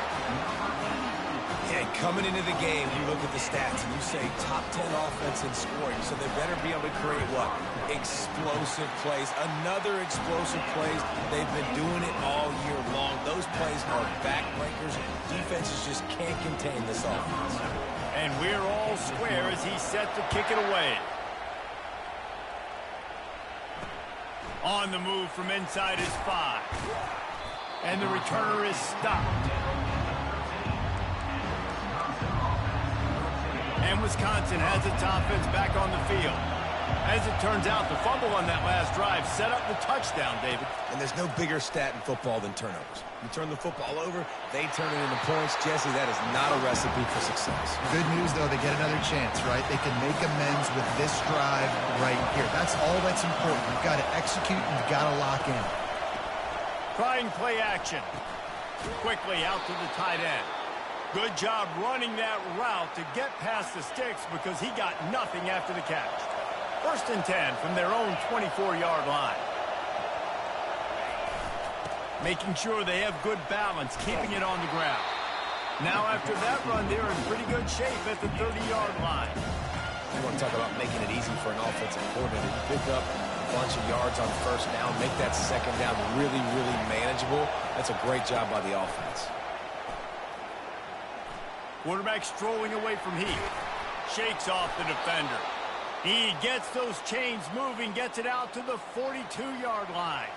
Yeah, coming into the game, you look at the stats and you say top 10 offense in scoring, so they better be able to create what? Explosive plays. Another explosive plays. They've been doing it all year long. Those plays are backbreakers. Defenses just can't contain this offense. And we're all square as he's set to kick it away. On the move from inside his 5. And the returner is stopped. And Wisconsin has its offense back on the field. As it turns out, the fumble on that last drive set up the touchdown, David. And there's no bigger stat in football than turnovers. You turn the football over, they turn it into points. Jesse, that is not a recipe for success. Good news, though, they get another chance, right? They can make amends with this drive right here. That's all that's important. You've got to execute and you've got to lock in. Trying play action. Quickly out to the tight end. Good job running that route to get past the sticks because he got nothing after the catch. 1st and 10 from their own 24-yard line. Making sure they have good balance, keeping it on the ground. Now after that run, they're in pretty good shape at the 30-yard line. You want to talk about making it easy for an offensive coordinator. You pick up a bunch of yards on first down, make that second down really, really manageable. That's a great job by the offense. Quarterback strolling away from Heath. Shakes off the defender. He gets those chains moving, gets it out to the 42-yard line.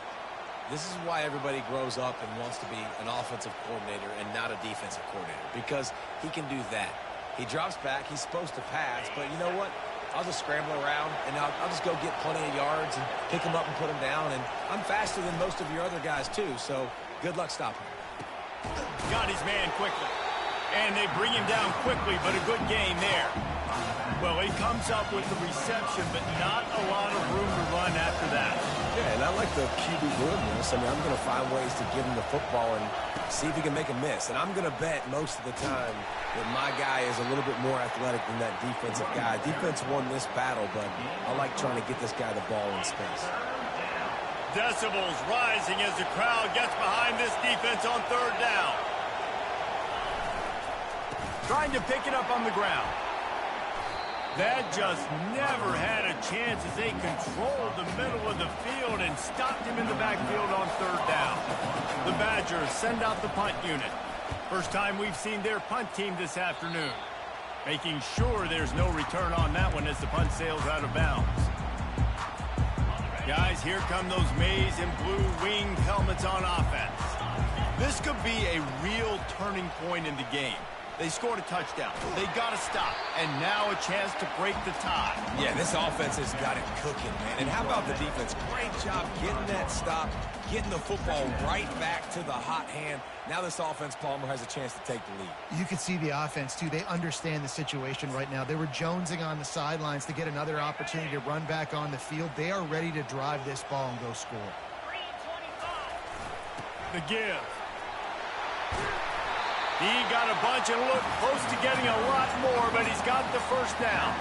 This is why everybody grows up and wants to be an offensive coordinator and not a defensive coordinator, because he can do that. He drops back. He's supposed to pass, but you know what? I'll just scramble around, and I'll just go get plenty of yards and pick them up and put them down, and I'm faster than most of your other guys, too, so good luck stopping him. Got his man quickly, and they bring him down quickly, but a good gain there. Well, he comes up with the reception, but not a lot of room to run after that. Yeah, and I like the QB doing this. I mean, I'm going to find ways to give him the football and see if he can make a miss. And I'm going to bet most of the time that my guy is a little bit more athletic than that defensive guy. Defense won this battle, but I like trying to get this guy the ball in space. Decibels rising as the crowd gets behind this defense on third down. Trying to pick it up on the ground. That just never had a chance as they controlled the middle of the field and stopped him in the backfield on third down. The Badgers send out the punt unit. First time we've seen their punt team this afternoon. Making sure there's no return on that one as the punt sails out of bounds. Guys, here come those maize and blue winged helmets on offense. This could be a real turning point in the game. They scored a touchdown. They got to stop. And now a chance to break the tie. Yeah, this offense has got it cooking, man. And how about the defense? Great job getting that stop, getting the football right back to the hot hand. Now this offense, Palmer, has a chance to take the lead. You can see the offense, too. They understand the situation right now. They were jonesing on the sidelines to get another opportunity to run back on the field. They are ready to drive this ball and go score. The give. He got a bunch and looked close to getting a lot more, but he's got the first down.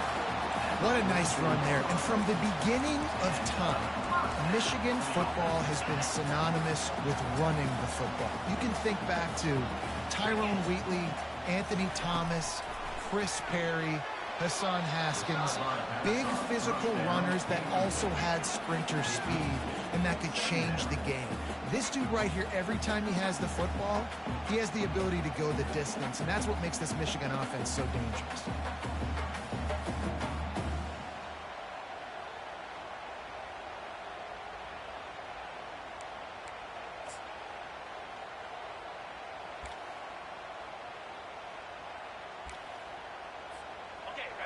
What a nice run there. And from the beginning of time, Michigan football has been synonymous with running the football. You can think back to Tyrone Wheatley, Anthony Thomas, Chris Perry, Hassan Haskins, big physical runners that also had sprinter speed, and that could change the game. This dude right here, every time he has the football, he has the ability to go the distance, and that's what makes this Michigan offense so dangerous.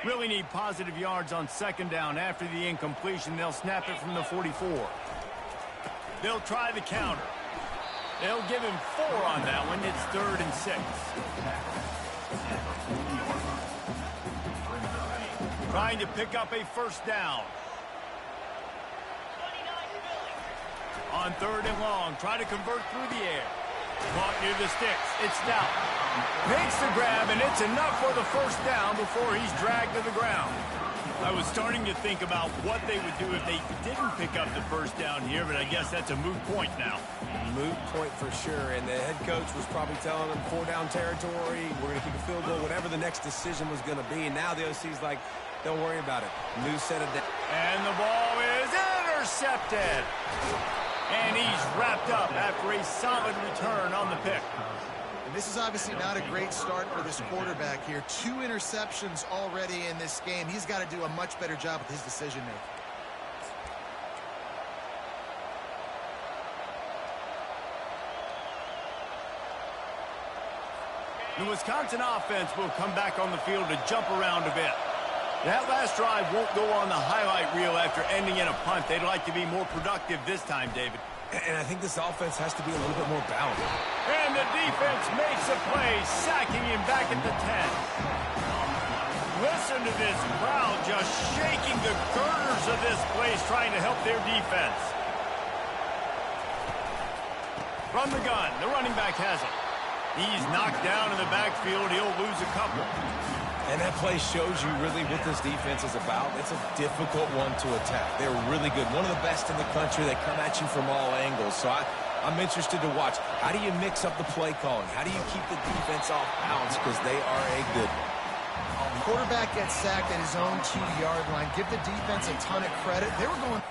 Really need positive yards on second down. After the incompletion, they'll snap it from the 44. They'll try the counter. They'll give him 4 on that one. It's 3rd and 6. Trying to pick up a first down. On 3rd and long, try to convert through the air. Caught near the sticks. It's Stout. Makes the grab, and it's enough for the first down before he's dragged to the ground. I was starting to think about what they would do if they didn't pick up the first down here, but I guess that's a moot point now. Moot point for sure, and the head coach was probably telling them 4-down territory, we're going to kick a field goal, whatever the next decision was going to be, and now the OC's like, don't worry about it. New set of down. And the ball is intercepted. And he's wrapped up after a solid return on the pick. And this is obviously not a great start for this quarterback here. 2 interceptions already in this game. He's got to do a much better job with his decision-making. The Wisconsin offense will come back on the field to jump around a bit. That last drive won't go on the highlight reel after ending in a punt. They'd like to be more productive this time, David. And I think this offense has to be a little bit more balanced. And the defense makes a play, sacking him back at the 10. Listen to this crowd just shaking the girders of this place, trying to help their defense. From the gun, the running back has it. He's knocked down in the backfield. He'll lose a couple. And that play shows you really what this defense is about. It's a difficult one to attack. They're really good. One of the best in the country. They come at you from all angles. So I I'm interested to watch. How do you mix up the play calling? How do you keep the defense off balance? Because they are a good one. Quarterback gets sacked at his own 2-yard line. Give the defense a ton of credit. They were going...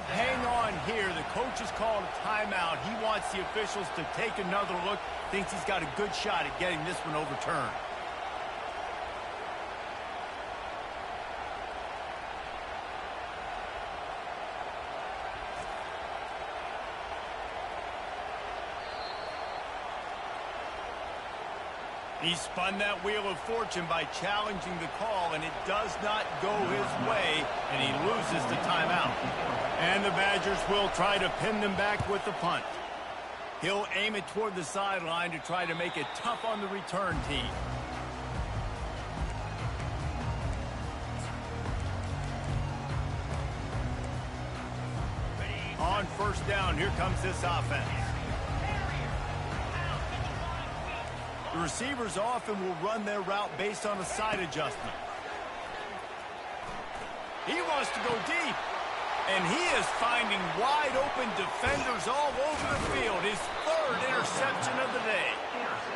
Hang on here. The coach has called a timeout. He wants the officials to take another look. Thinks he's got a good shot at getting this one overturned. He spun that wheel of fortune by challenging the call, and it does not go his way, and he loses the timeout. And the Badgers will try to pin them back with the punt. He'll aim it toward the sideline to try to make it tough on the return team. On first down, here comes this offense. The receivers often will run their route based on a side adjustment. He wants to go deep, and he is finding wide open defenders all over the field. His third interception of the day.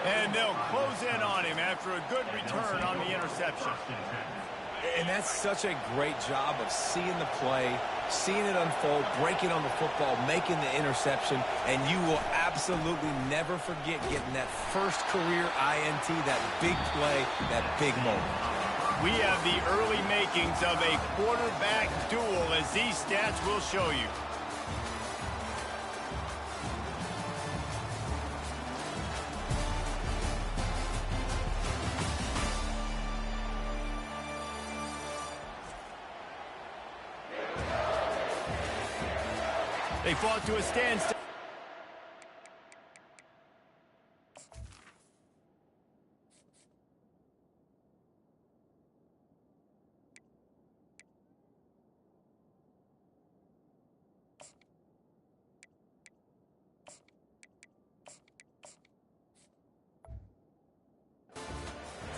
And they'll close in on him after a good return on the interception. And that's such a great job of seeing the play, seeing it unfold, breaking on the football, making the interception, and you will absolutely never forget getting that first career INT, that big play, that big moment. We have the early makings of a quarterback duel, as these stats will show you. They fought to a standstill.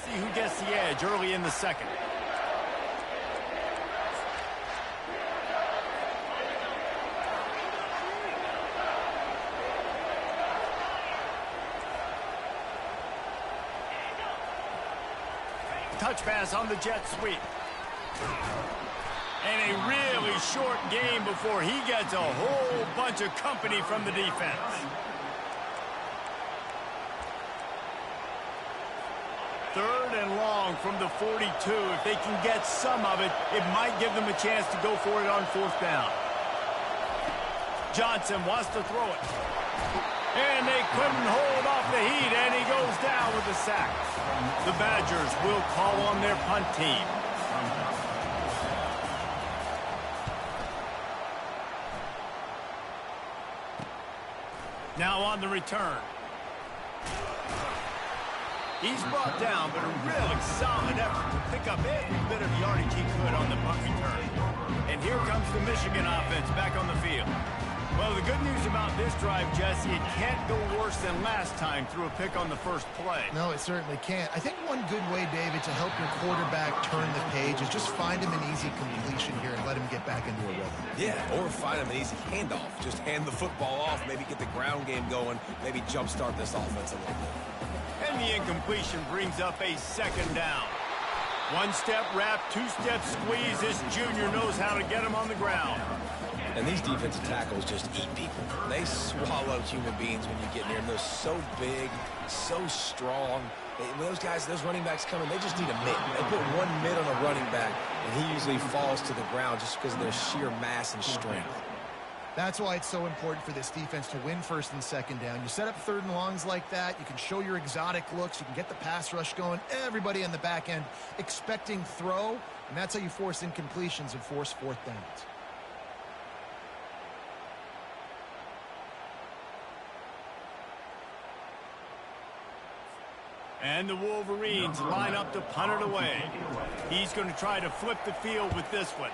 See who gets the edge early in the second. Touch pass on the jet sweep. And a really short game before he gets a whole bunch of company from the defense. Third and long from the 42. If they can get some of it, it might give them a chance to go for it on fourth down. Johnson wants to throw it. And they couldn't hold off the heat, and he goes down with a sack. The Badgers will call on their punt team. Now on the return. He's brought down, but a really solid effort to pick up every bit of yardage he could on the punt return. And here comes the Michigan offense back on the field. Well, the good news about this drive, Jesse, it can't go worse than last time through a pick on the first play. No, it certainly can't. I think one good way, David, to help your quarterback turn the page is just find him an easy completion here and let him get back into a rhythm. Yeah, or find him an easy handoff. Just hand the football off, maybe get the ground game going, maybe jumpstart this offense a little bit. And the incompletion brings up a second down. One-step wrap, two-step squeeze. This junior knows how to get him on the ground. And these defensive tackles just eat people. They swallow human beings when you get near them. They're so big, so strong. When those guys, those running backs come in, they just need a mitt. They put one mitt on a running back, and he usually falls to the ground just because of their sheer mass and strength. That's why it's so important for this defense to win first and second down. You set up third and longs like that. You can show your exotic looks. You can get the pass rush going. Everybody on the back end expecting throw, and that's how you force incompletions and force fourth downs. And the Wolverines line up to punt it away. He's going to try to flip the field with this one.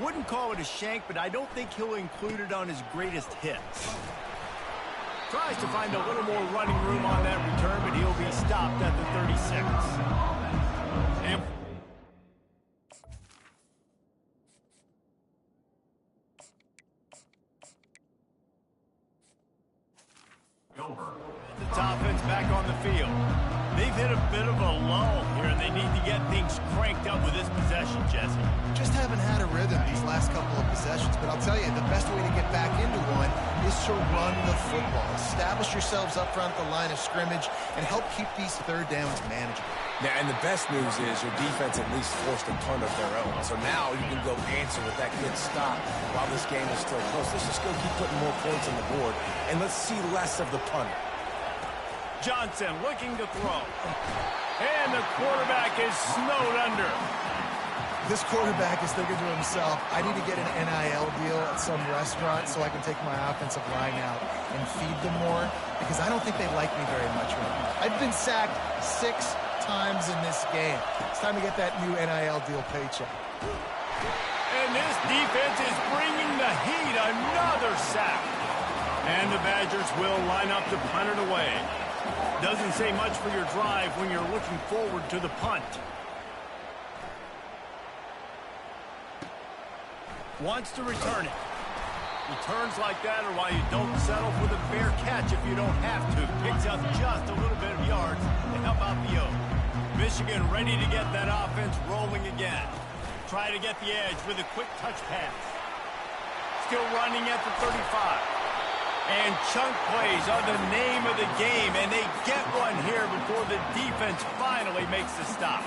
Wouldn't call it a shank, but I don't think he'll include it on his greatest hits. Tries to find a little more running room on that return, but he'll be stopped at the 36. And The offense back on the field. They've hit a bit of a lull here, and they need to get things cranked up with this possession, Jesse. Just haven't had a rhythm these last couple of possessions, but I'll tell you, the best way to get back into one is to run the football. Establish yourselves up front at the line of scrimmage and help keep these third downs manageable. Now, and the best news is your defense at least forced a punt of their own. So now you can go answer with that good stop while this game is still close. Let's just go keep putting more points on the board, and let's see less of the punter. Johnson looking to throw. And the quarterback is snowed under. This quarterback is thinking to himself, I need to get an NIL deal at some restaurant so I can take my offensive line out and feed them more, because I don't think they like me very much right now. I've been sacked 6 times in this game. It's time to get that new NIL deal paycheck. And this defense is bringing the heat. Another sack. And the Badgers will line up to punt it away. Doesn't say much for your drive when you're looking forward to the punt. Wants to return it. Returns like that are why you don't settle for the fair catch if you don't have to. Picks up just a little bit of yards to help out the Oak. Michigan ready to get that offense rolling again. Try to get the edge with a quick touch pass. Still running at the 35. And chunk plays are the name of the game, and they get one here before the defense finally makes the stop.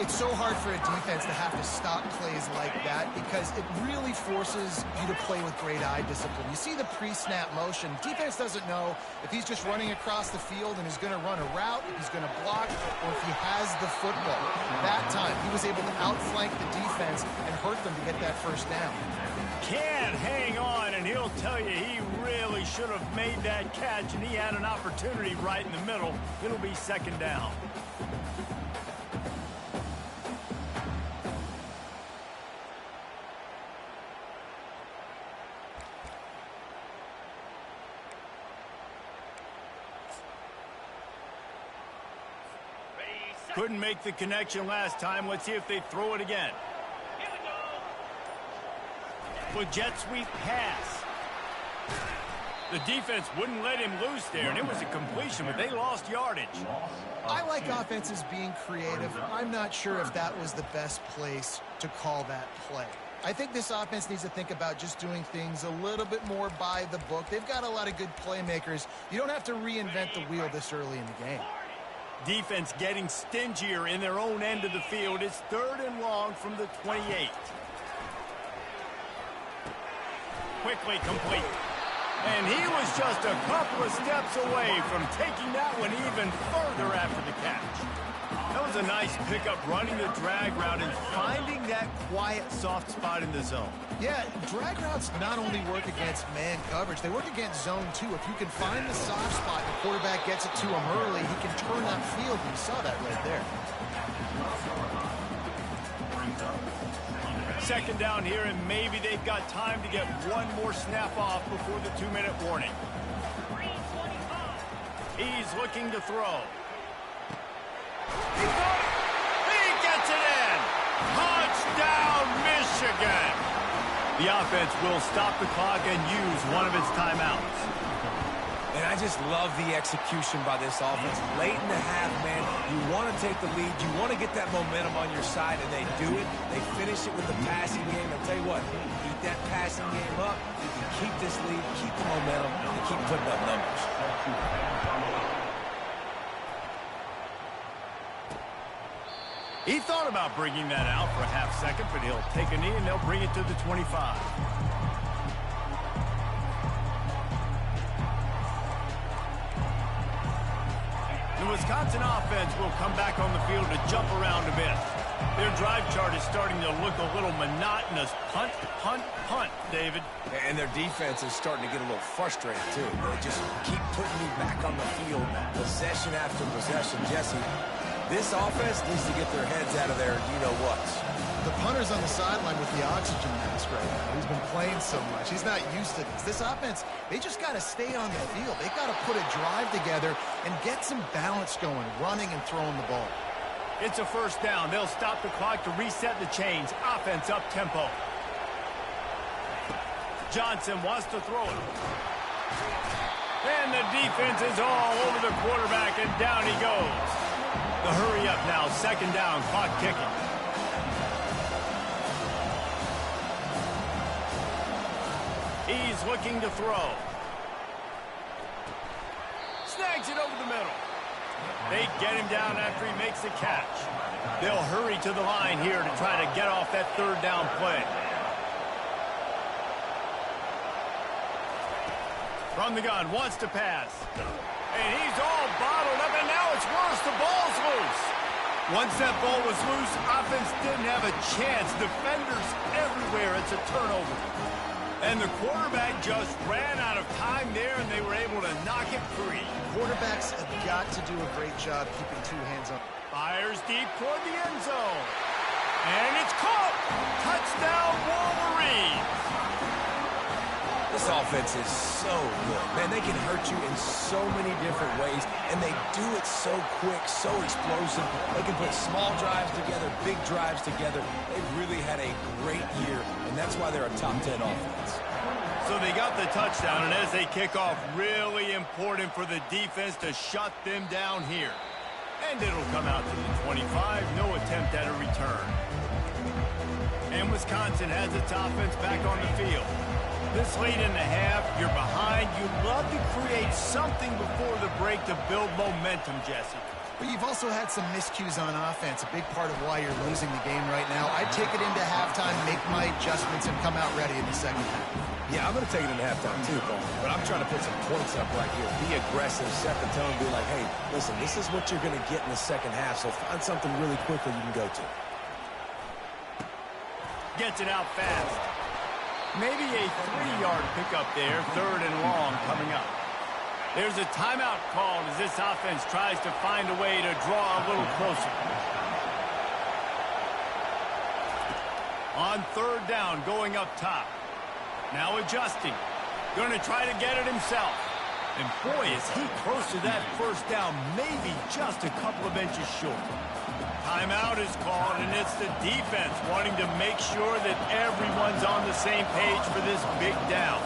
It's so hard for a defense to have to stop plays like that because it really forces you to play with great eye discipline. You see the pre-snap motion. Defense doesn't know if he's just running across the field and is going to run a route, if he's going to block, or if he has the football. That time, he was able to outflank the defense and hurt them to get that first down. Can't hang on, and he'll tell you he really should have made that catch, and he had an opportunity right in the middle. It'll be second down. Couldn't make the connection last time. Let's see if they throw it again. With jet sweep pass. The defense wouldn't let him loose there, and it was a completion, but they lost yardage. I like offenses being creative. I'm not sure if that was the best place to call that play. I think this offense needs to think about just doing things a little bit more by the book. They've got a lot of good playmakers. You don't have to reinvent the wheel this early in the game. Defense getting stingier in their own end of the field. It's 3rd and long from the 28. Quickly complete. And he was just a couple of steps away from taking that one even further after the catch. That was a nice pickup, running the drag route and finding that quiet, soft spot in the zone. Yeah, drag routes not only work against man coverage, they work against zone too. If you can find the soft spot and the quarterback gets it to him early, he can turn that field, and you saw that right there. Second down here, and maybe they've got time to get one more snap off before the 2-minute warning. He's looking to throw. He gets it in! Touchdown, Michigan! The offense will stop the clock and use one of its timeouts. And I just love the execution by this offense. Late in the half, man, you want to take the lead. You want to get that momentum on your side, and they do it. They finish it with the passing game. I'll tell you what, keep that passing game up. You can keep this lead, keep the momentum, and keep putting up numbers. He thought about bringing that out for a half second, but he'll take a knee, and they'll bring it to the 25. The Wisconsin offense will come back on the field to jump around a bit. Their drive chart is starting to look a little monotonous. Punt, punt, punt, David. And their defense is starting to get a little frustrated, too. They just keep putting me back on the field, possession after possession. Jesse, this offense needs to get their heads out of their you-know-whats. The punter's on the sideline with the oxygen mask right now. He's been playing so much. He's not used to this. This offense, they just got to stay on the field. They've got to put a drive together and get some balance going, running and throwing the ball. It's a first down. They'll stop the clock to reset the chains. Offense up tempo. Johnson wants to throw it. And the defense is all over the quarterback, and down he goes. The hurry up now, second down, clock ticking. He's looking to throw. Snags it over the middle. They get him down after he makes the catch. They'll hurry to the line here to try to get off that third down play. From the gun, wants to pass. And he's all bottled up, and now it's worse. The ball's loose. Once that ball was loose, offense didn't have a chance. Defenders everywhere. It's a turnover. And the quarterback just ran out of time there, and they were able to knock it free. Quarterbacks have got to do a great job keeping two hands up. Fires deep toward the end zone. And it's caught. Touchdown, Wolverines. This offense is so good. Man, they can hurt you in so many different ways, and they do it so quick, so explosive. They can put small drives together, big drives together. They've really had a great year, and that's why they're a top 10 offense. So they got the touchdown, and as they kick off, really important for the defense to shut them down here. And it'll come out to the 25, no attempt at a return. And Wisconsin has its offense back on the field. This late in the half, you're behind. You'd love to create something before the break to build momentum, Jesse. But you've also had some miscues on offense, a big part of why you're losing the game right now. I'd take it into halftime, make my adjustments, and come out ready in the second half. Yeah, I'm going to take it into halftime too, Paul. But I'm trying to put some points up right here. Be aggressive, set the tone, be like, hey, listen, this is what you're going to get in the second half, so find something really quickly you can go to. Gets it out fast. Maybe a 3-yard pickup there, third and long coming up. There's a timeout called as this offense tries to find a way to draw a little closer. On third down, going up top. Now adjusting. Going to try to get it himself. And boy, is he close to that first down, maybe just a couple of inches short. Timeout is called, and it's the defense wanting to make sure that everyone's on the same page for this big down.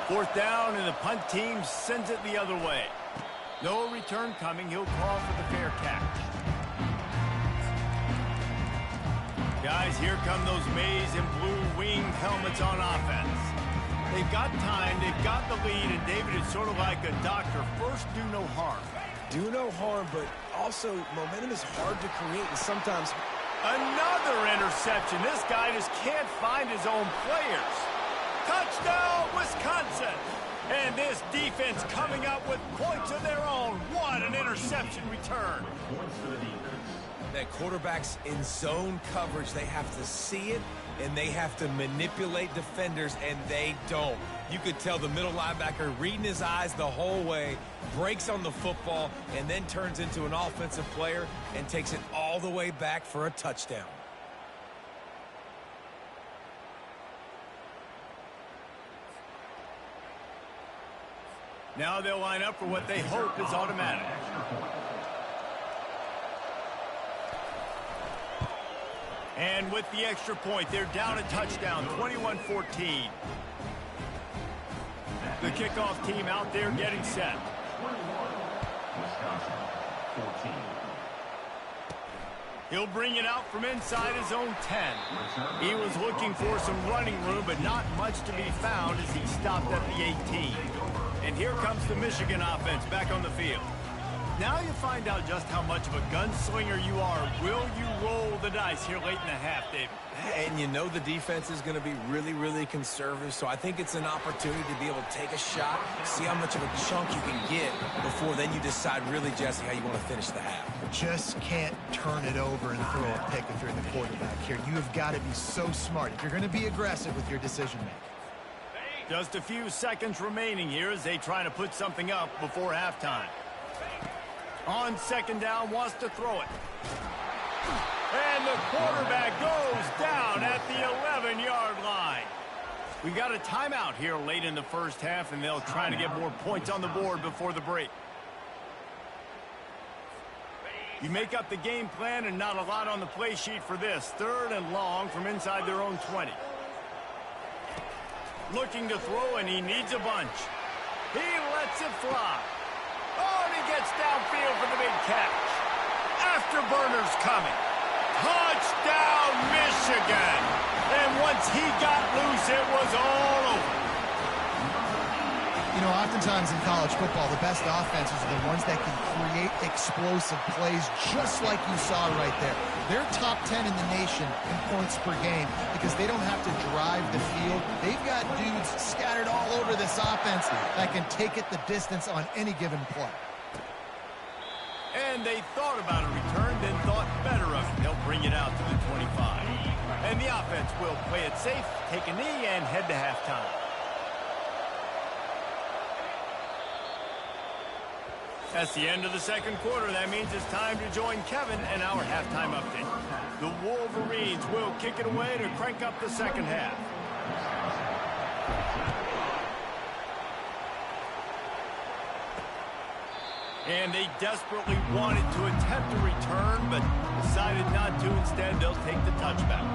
Fourth down, and the punt team sends it the other way. No return coming. He'll call for the fair catch. Guys, here come those maize and blue winged helmets on offense. They've got time, they've got the lead, and David is sort of like a doctor. First, do no harm. Do no harm, but also momentum is hard to create, and sometimes... Another interception. This guy just can't find his own players. Touchdown, Wisconsin! And this defense coming up with points of their own. What an interception return. That quarterback's in zone coverage. They have to see it, and they have to manipulate defenders, and they don't. You could tell the middle linebacker reading his eyes the whole way, breaks on the football, and then turns into an offensive player and takes it all the way back for a touchdown. Now they'll line up for what they hope is automatic. And with the extra point, they're down a touchdown, 21-14. The kickoff team out there getting set. He'll bring it out from inside his own 10. He was looking for some running room, but not much to be found as he stopped at the 18. And here comes the Michigan offense back on the field. Now you find out just how much of a gunslinger you are. Will you roll the dice here late in the half, David? And you know the defense is going to be really, really conservative, so I think it's an opportunity to be able to take a shot, see how much of a chunk you can get before then you decide really, Jesse, how you want to finish the half. Just can't turn it over and throw a pick if you're the quarterback here. You have got to be so smart if you're going to be aggressive with your decision-making. Just a few seconds remaining here as they try to put something up before halftime. On second down, wants to throw it. And the quarterback goes down at the 11-yard line. We got a timeout here late in the first half, and they'll try to get more points on the board before the break. You make up the game plan and not a lot on the play sheet for this. Third and long from inside their own 20. looking to throw, and he needs a bunch. He lets it fly. Oh, and he gets downfield for the big catch. Afterburner's coming. Touchdown, Michigan. And once he got loose, it was all over. You know, oftentimes in college football, the best offenses are the ones that can create explosive plays just like you saw right there. They're top 10 in the nation in points per game because they don't have to drive the field. They've got dudes scattered all over this offense that can take it the distance on any given play. And they thought about a return, then thought better of it. They'll bring it out to the 25. And the offense will play it safe, take a knee, and head to halftime. That's the end of the second quarter. That means it's time to join Kevin and our halftime update. The Wolverines will kick it away to crank up the second half. And they desperately wanted to attempt a return, but decided not to. Instead, they'll take the touchback.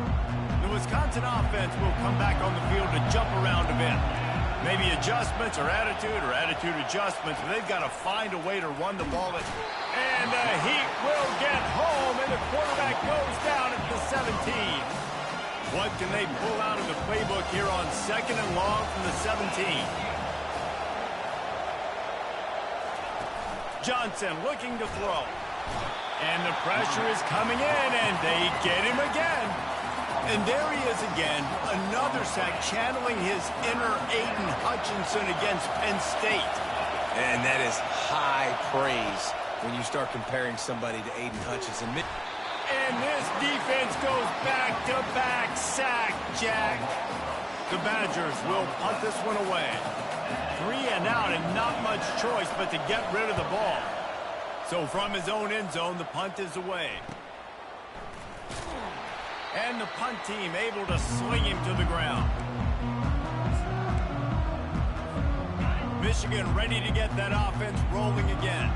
The Wisconsin offense will come back on the field to jump around a bit. Maybe adjustments or attitude adjustments, but they've got to find a way to run the ball. And the Heat will get home, and the quarterback goes down at the 17. What can they pull out of the playbook here on 2nd and long from the 17? Johnson looking to throw. And the pressure is coming in, and they get him again. And there he is again, another sack, channeling his inner Aiden Hutchinson against Penn State. And that is high praise when you start comparing somebody to Aiden Hutchinson. And this defense goes back-to-back sack, Jack. The Badgers will punt this one away. 3 and out, and not much choice but to get rid of the ball. So from his own end zone, the punt is away. And the punt team able to sling him to the ground. Michigan ready to get that offense rolling again.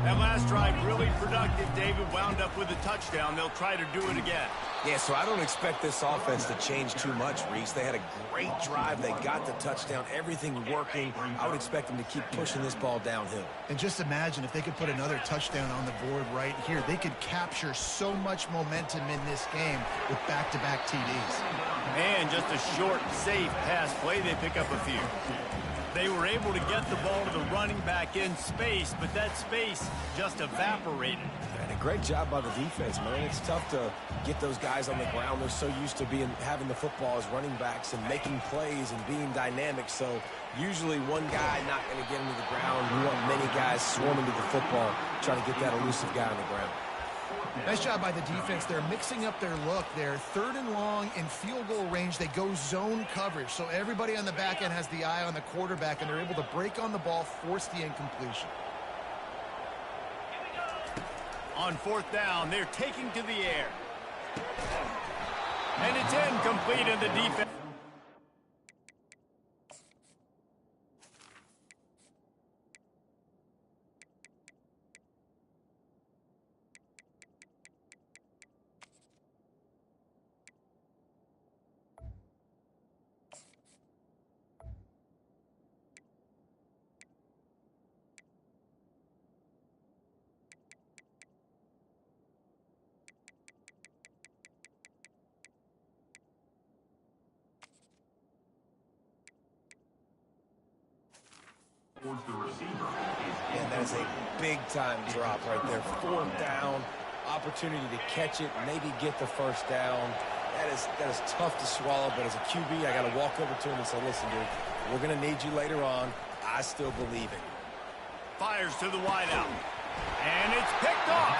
That last drive really productive. David wound up with a touchdown. They'll try to do it again. Yeah, so I don't expect this offense to change too much, Reese. They had a great drive. They got the touchdown. Everything working. I would expect them to keep pushing this ball downhill. And just imagine if they could put another touchdown on the board right here. They could capture so much momentum in this game with back-to-back TDs. And just a short, safe pass play. They pick up a few. They were able to get the ball to the running back in space, but that space just evaporated. And a great job by the defense, man. It's tough to get those guys on the ground. They're so used to having the football as running backs and making plays and being dynamic. So usually one guy not going to get him to the ground. You want many guys swarming to the football, trying to get that elusive guy on the ground. Nice job by the defense. They're mixing up their look. They're 3rd and long in field goal range. They go zone coverage. So everybody on the back end has the eye on the quarterback, and they're able to break on the ball, force the incompletion. On 4th down, they're taking to the air. And it's incomplete in the defense. And that is a big-time drop right there. 4th down, opportunity to catch it, maybe get the 1st down. That is tough to swallow, but as a QB, I got to walk over to him and say, listen, dude, we're going to need you later on. I still believe it. Fires to the wideout. And it's picked off.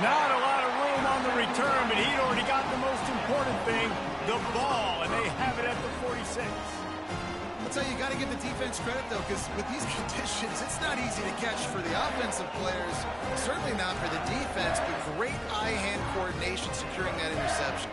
Not a lot of room on the return, but he'd already got the most important thing, the ball, and they have it at the 46. I'll tell you, you got to give the defense credit, though, because with these conditions, it's not easy to catch for the offensive players. Certainly not for the defense, but great eye-hand coordination securing that interception.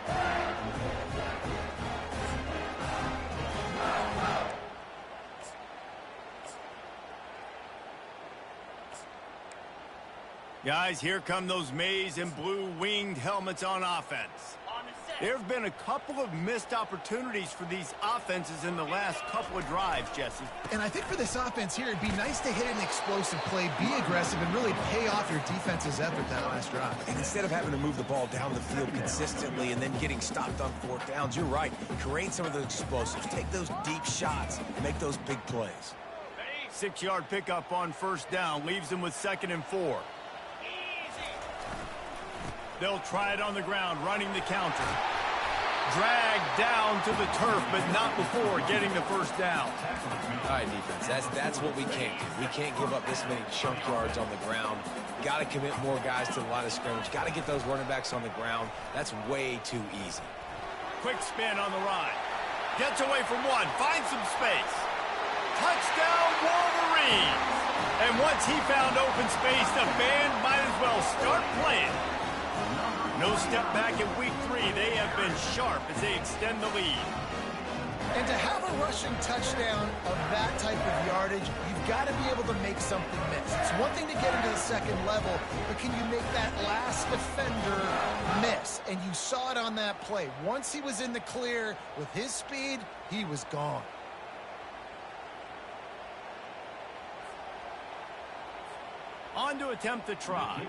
Guys, here come those maize and blue winged helmets on offense. On the set. There have been a couple of missed opportunities for these offenses in the last couple of drives, Jesse. And I think for this offense here, it'd be nice to hit an explosive play, be aggressive, and really pay off your defense's effort that last drive. And instead of having to move the ball down the field consistently and then getting stopped on fourth downs, you're right. Create some of those explosives. Take those deep shots. Make those big plays. 6-yard pickup on first down leaves them with 2nd and 4. They'll try it on the ground, running the counter. Dragged down to the turf, but not before getting the first down. All right, defense, that's what we can't do. We can't give up this many chunk yards on the ground. Got to commit more guys to the line of scrimmage. Got to get those running backs on the ground. That's way too easy. Quick spin on the ride. Gets away from one, finds some space. Touchdown, Wolverines! And once he found open space, the band might as well start playing. No step back in week 3. They have been sharp as they extend the lead. And to have a rushing touchdown of that type of yardage, you've got to be able to make something miss. It's one thing to get into the second level, but can you make that last defender miss? And you saw it on that play. Once he was in the clear with his speed, he was gone. On to attempt the try.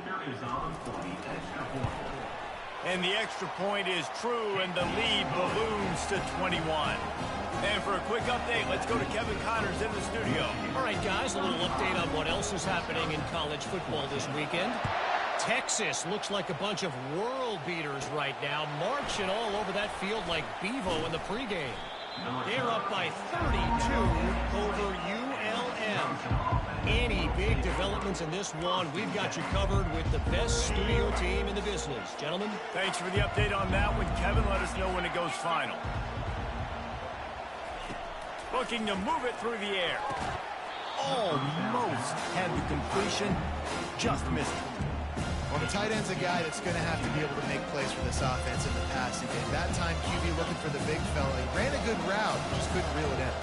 And the extra point is true, and the lead balloons to 21. And for a quick update, let's go to Kevin Connors in the studio. All right, guys, a little update on what else is happening in college football this weekend. Texas looks like a bunch of world beaters right now, marching all over that field like Bevo in the pregame. They're up by 32 over ULM. Any big developments in this one, we've got you covered with the best studio team in the business. Gentlemen? Thanks for the update on that one. Kevin, let us know when it goes final. Looking to move it through the air. Almost had the completion, just missed it. Well, the tight end's a guy that's going to have to be able to make plays for this offense in the passing game. That time, QB looking for the big fella. He ran a good route, just couldn't reel it in.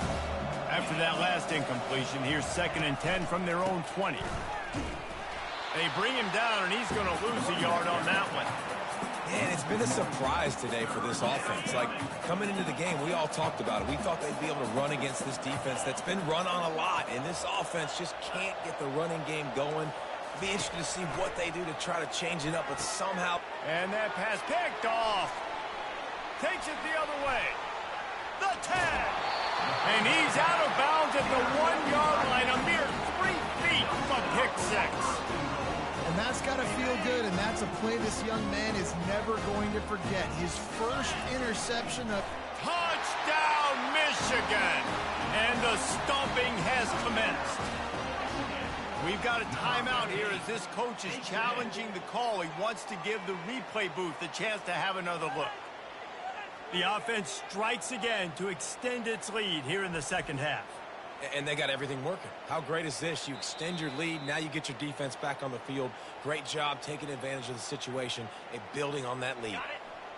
After that last incompletion, here's 2nd and 10 from their own 20. They bring him down, and he's going to lose a yard on that one. Man, it's been a surprise today for this offense. Like, coming into the game, we all talked about it. We thought they'd be able to run against this defense that's been run on a lot, and this offense just can't get the running game going. Be interested to see what they do to try to change it up, but somehow... And that pass picked off. Takes it the other way. The 10. And he's out of bounds at the 1-yard line, a mere 3 feet from pick 6. And that's got to feel good, and that's a play this young man is never going to forget. His first interception of... Touchdown, Michigan! And the stomping has commenced. We've got a timeout here as this coach is challenging the call. He wants to give the replay booth a chance to have another look. The offense strikes again to extend its lead here in the second half. And they got everything working. How great is this? You extend your lead. Now you get your defense back on the field. Great job taking advantage of the situation and building on that lead.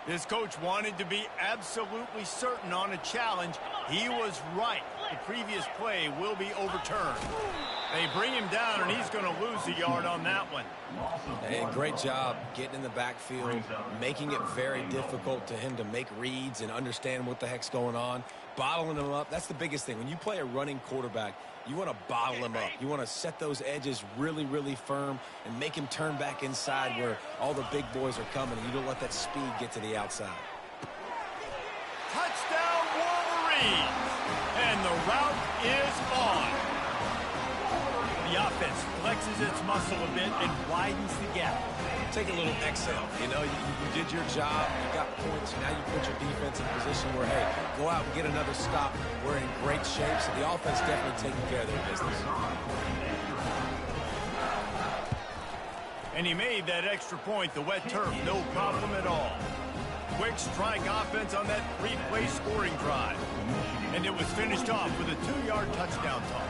This coach wanted to be absolutely certain on a challenge. He was right. The previous play will be overturned. They bring him down, and he's going to lose a yard on that one. And great job getting in the backfield, making it very difficult to him to make reads and understand what the heck's going on, bottling him up. That's the biggest thing. When you play a running quarterback, you want to bottle him up. You want to set those edges really, really firm and make him turn back inside where all the big boys are coming, and you don't let that speed get to the outside. Touchdown, Wolverines! And the route is on. The offense flexes its muscle a bit and widens the gap. Take a little exhale. You know, you did your job. You got points. Now you put your defense in a position where, hey, go out and get another stop. We're in great shape, so the offense definitely taking care of their business. And he made that extra point, the wet turf, no problem at all. Quick strike offense on that 3-play scoring drive. And it was finished off with a 2-yard touchdown toss.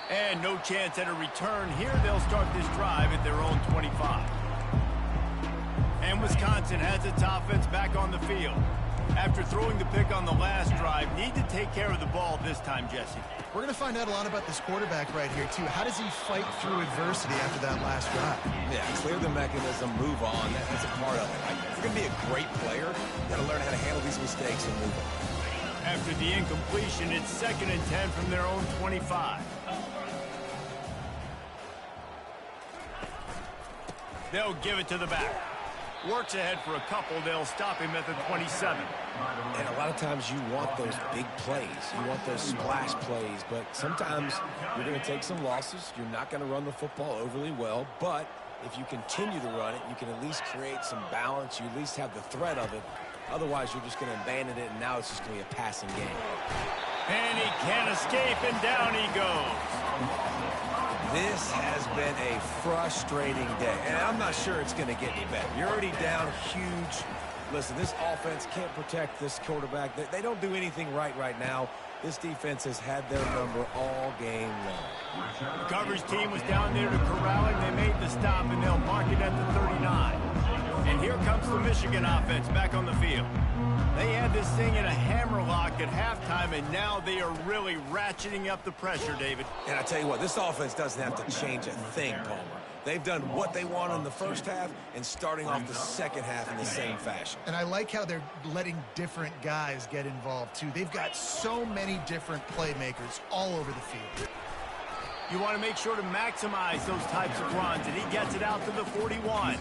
And no chance at a return here. They'll start this drive at their own 25. And Wisconsin has its offense back on the field. After throwing the pick on the last drive, need to take care of the ball this time, Jesse. We're going to find out a lot about this quarterback right here, too. How does he fight through adversity after that last drive? Yeah, clear the mechanism, move on. That's a part of it. Like, if you're going to be a great player, you got to learn how to handle these mistakes and move on. After the incompletion, it's 2nd and 10 from their own 25. They'll give it to the back. Works ahead for a couple. They'll stop him at the 27. And a lot of times you want those big plays. You want those splash plays. But sometimes you're going to take some losses. You're not going to run the football overly well. But if you continue to run it, you can at least create some balance. You at least have the threat of it. Otherwise, you're just going to abandon it, and now it's just going to be a passing game. And he can't escape, and down he goes. This has been a frustrating day, and I'm not sure it's going to get any better. You're already down huge. Listen, this offense can't protect this quarterback. They don't do anything right now. This defense has had their number all game long. The coverage team was down there to corral him. They made the stop, and they'll mark it at the 39. And here comes the Michigan offense back on the field. They had this thing in a hammerlock at halftime, and now they are really ratcheting up the pressure, David. And I tell you what, this offense doesn't have to change a thing, Palmer. They've done what they want in the first half and starting off the second half in the same fashion. And I like how they're letting different guys get involved, too. They've got so many different playmakers all over the field. You want to make sure to maximize those types of runs, and he gets it out to the 41.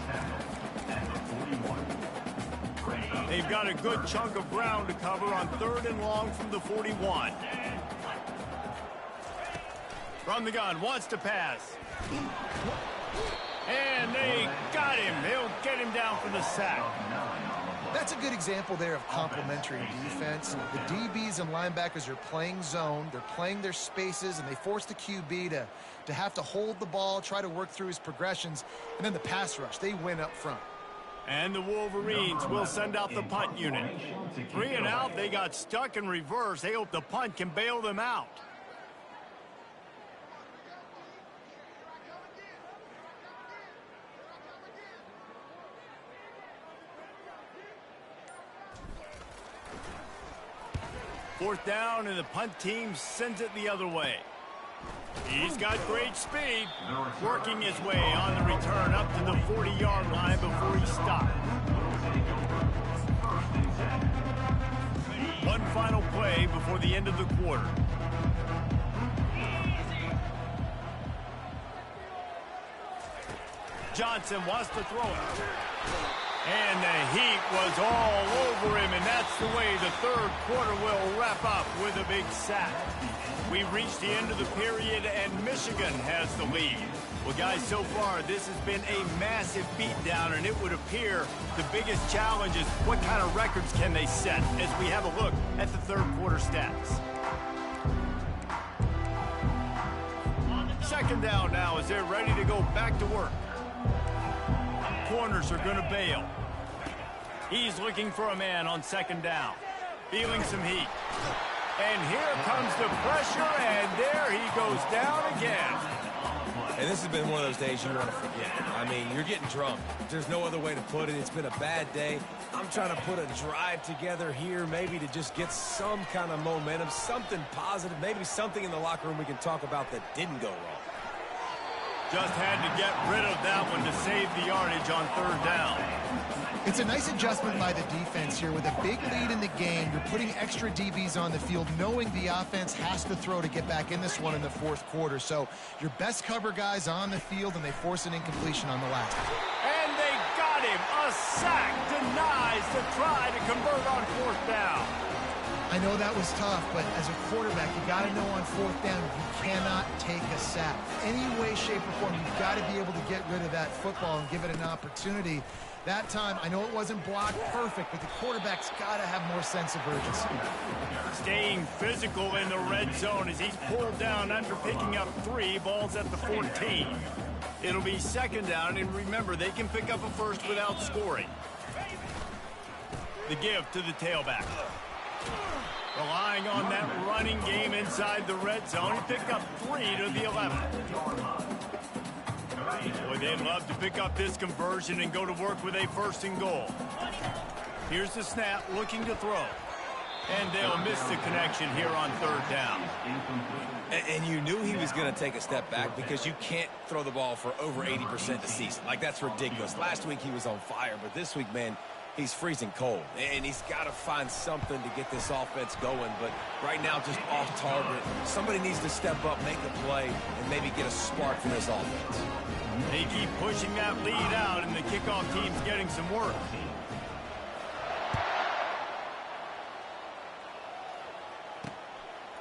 They've got a good chunk of ground to cover on 3rd and long from the 41. From the gun, wants to pass. And they got him. They'll get him down for the sack. That's a good example there of complementary defense. The DBs and linebackers are playing zone. They're playing their spaces, and they force the QB to have to hold the ball, try to work through his progressions, and then the pass rush. They win up front. And the Wolverines will send out the punt unit. 3 and out. They got stuck in reverse. They hope the punt can bail them out. Fourth down, and the punt team sends it the other way. He's got great speed, working his way on the return up to the 40-yard line before he stopped. One final play before the end of the quarter. Johnson wants to throw it. And the heat was all over him, and that's the way the third quarter will wrap up with a big sack. We reached the end of the period, and Michigan has the lead. Well, guys, so far, this has been a massive beatdown, and it would appear the biggest challenge is what kind of records can they set as we have a look at the third quarter stats. Second down now as they're ready to go back to work. Corners are going to bail. He's looking for a man on second down. Feeling some heat. And here comes the pressure, and there he goes down again. And this has been one of those days you want to forget. I mean, you're getting drunk. There's no other way to put it. It's been a bad day. I'm trying to put a drive together here, maybe to just get some kind of momentum, something positive, maybe something in the locker room we can talk about that didn't go wrong. Just had to get rid of that one to save the yardage on third down. It's a nice adjustment by the defense here. With a big lead in the game, you're putting extra DBs on the field, knowing the offense has to throw to get back in this one in the fourth quarter. So your best cover guys on the field, and they force an incompletion on the last. And they got him. A sack denies the try to convert on fourth down. I know that was tough, but as a quarterback, you got to know on fourth down you cannot take a sack. Any way, shape, or form, you've got to be able to get rid of that football and give it an opportunity. That time, I know it wasn't blocked perfect, but the quarterback's got to have more sense of urgency. Staying physical in the red zone as he's pulled down after picking up 3 balls at the 14. It'll be second down, and remember, they can pick up a first without scoring. The give to the tailback. Relying on that running game inside the red zone. He picked up 3 to the 11. Boy, they'd love to pick up this conversion and go to work with a 1st and goal. Here's the snap, looking to throw. And they'll miss the connection here on third down. And you knew he was going to take a step back because you can't throw the ball for over 80% this season. Like, that's ridiculous. Last week he was on fire, but this week, man, he's freezing cold. And he's got to find something to get this offense going. But right now, just off target. Somebody needs to step up, make a play, and maybe get a spark from this offense. They keep pushing that lead out, and the kickoff team's getting some work.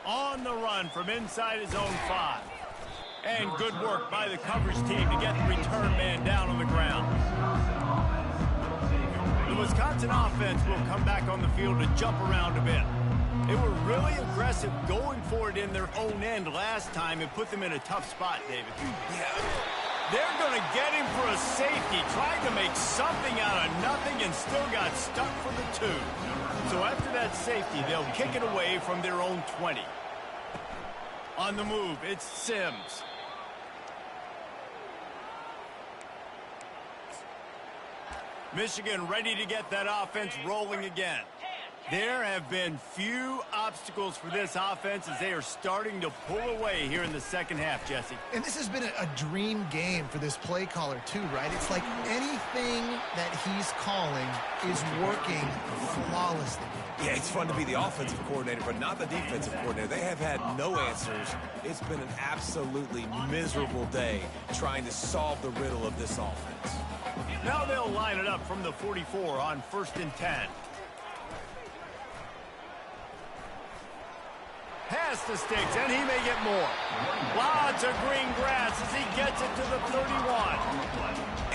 On the run from inside his own 5. And good work by the coverage team to get the return man down on the ground. The Wisconsin offense will come back on the field to jump around a bit. They were really aggressive going for it in their own end last time and put them in a tough spot, David. Yeah. They're going to get him for a safety, trying to make something out of nothing and still got stuck for the 2. So after that safety, they'll kick it away from their own 20. On the move, it's Sims. Michigan ready to get that offense rolling again. There have been few obstacles for this offense as they are starting to pull away here in the second half, Jesse. And this has been a dream game for this play caller too, right? It's like anything that he's calling is working flawlessly. Yeah, it's fun to be the offensive coordinator, but not the defensive coordinator. They have had no answers. It's been an absolutely miserable day trying to solve the riddle of this offense. Now they'll line it up from the 44 on 1st and 10. Pass the sticks, and he may get more. Lots of green grass as he gets it to the 31.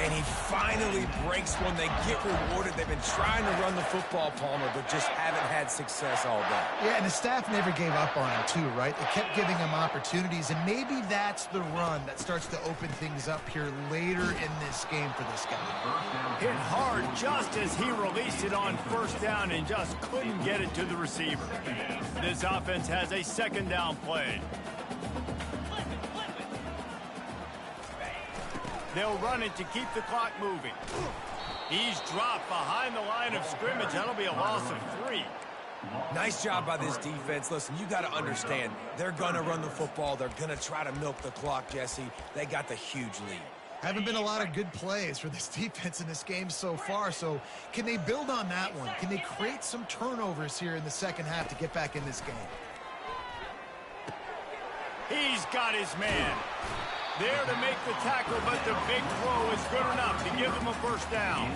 And he finally breaks one. They get rewarded. They've been trying to run the football, Palmer, but just haven't had success all day. Yeah, and the staff never gave up on him too, right? They kept giving him opportunities, and maybe that's the run that starts to open things up here later in this game for this guy. Hit hard just as he released it on 1st down and just couldn't get it to the receiver. This offense has a 2nd down play. They'll run it to keep the clock moving. He's dropped behind the line of scrimmage. That'll be a loss of 3. Nice job by this defense. Listen, you got to understand, they're going to run the football. They're going to try to milk the clock, Jesse. They got the huge lead. Haven't been a lot of good plays for this defense in this game so far, so can they build on that one? Can they create some turnovers here in the second half to get back in this game? He's got his man. There to make the tackle, but the big throw is good enough to give them a 1st down.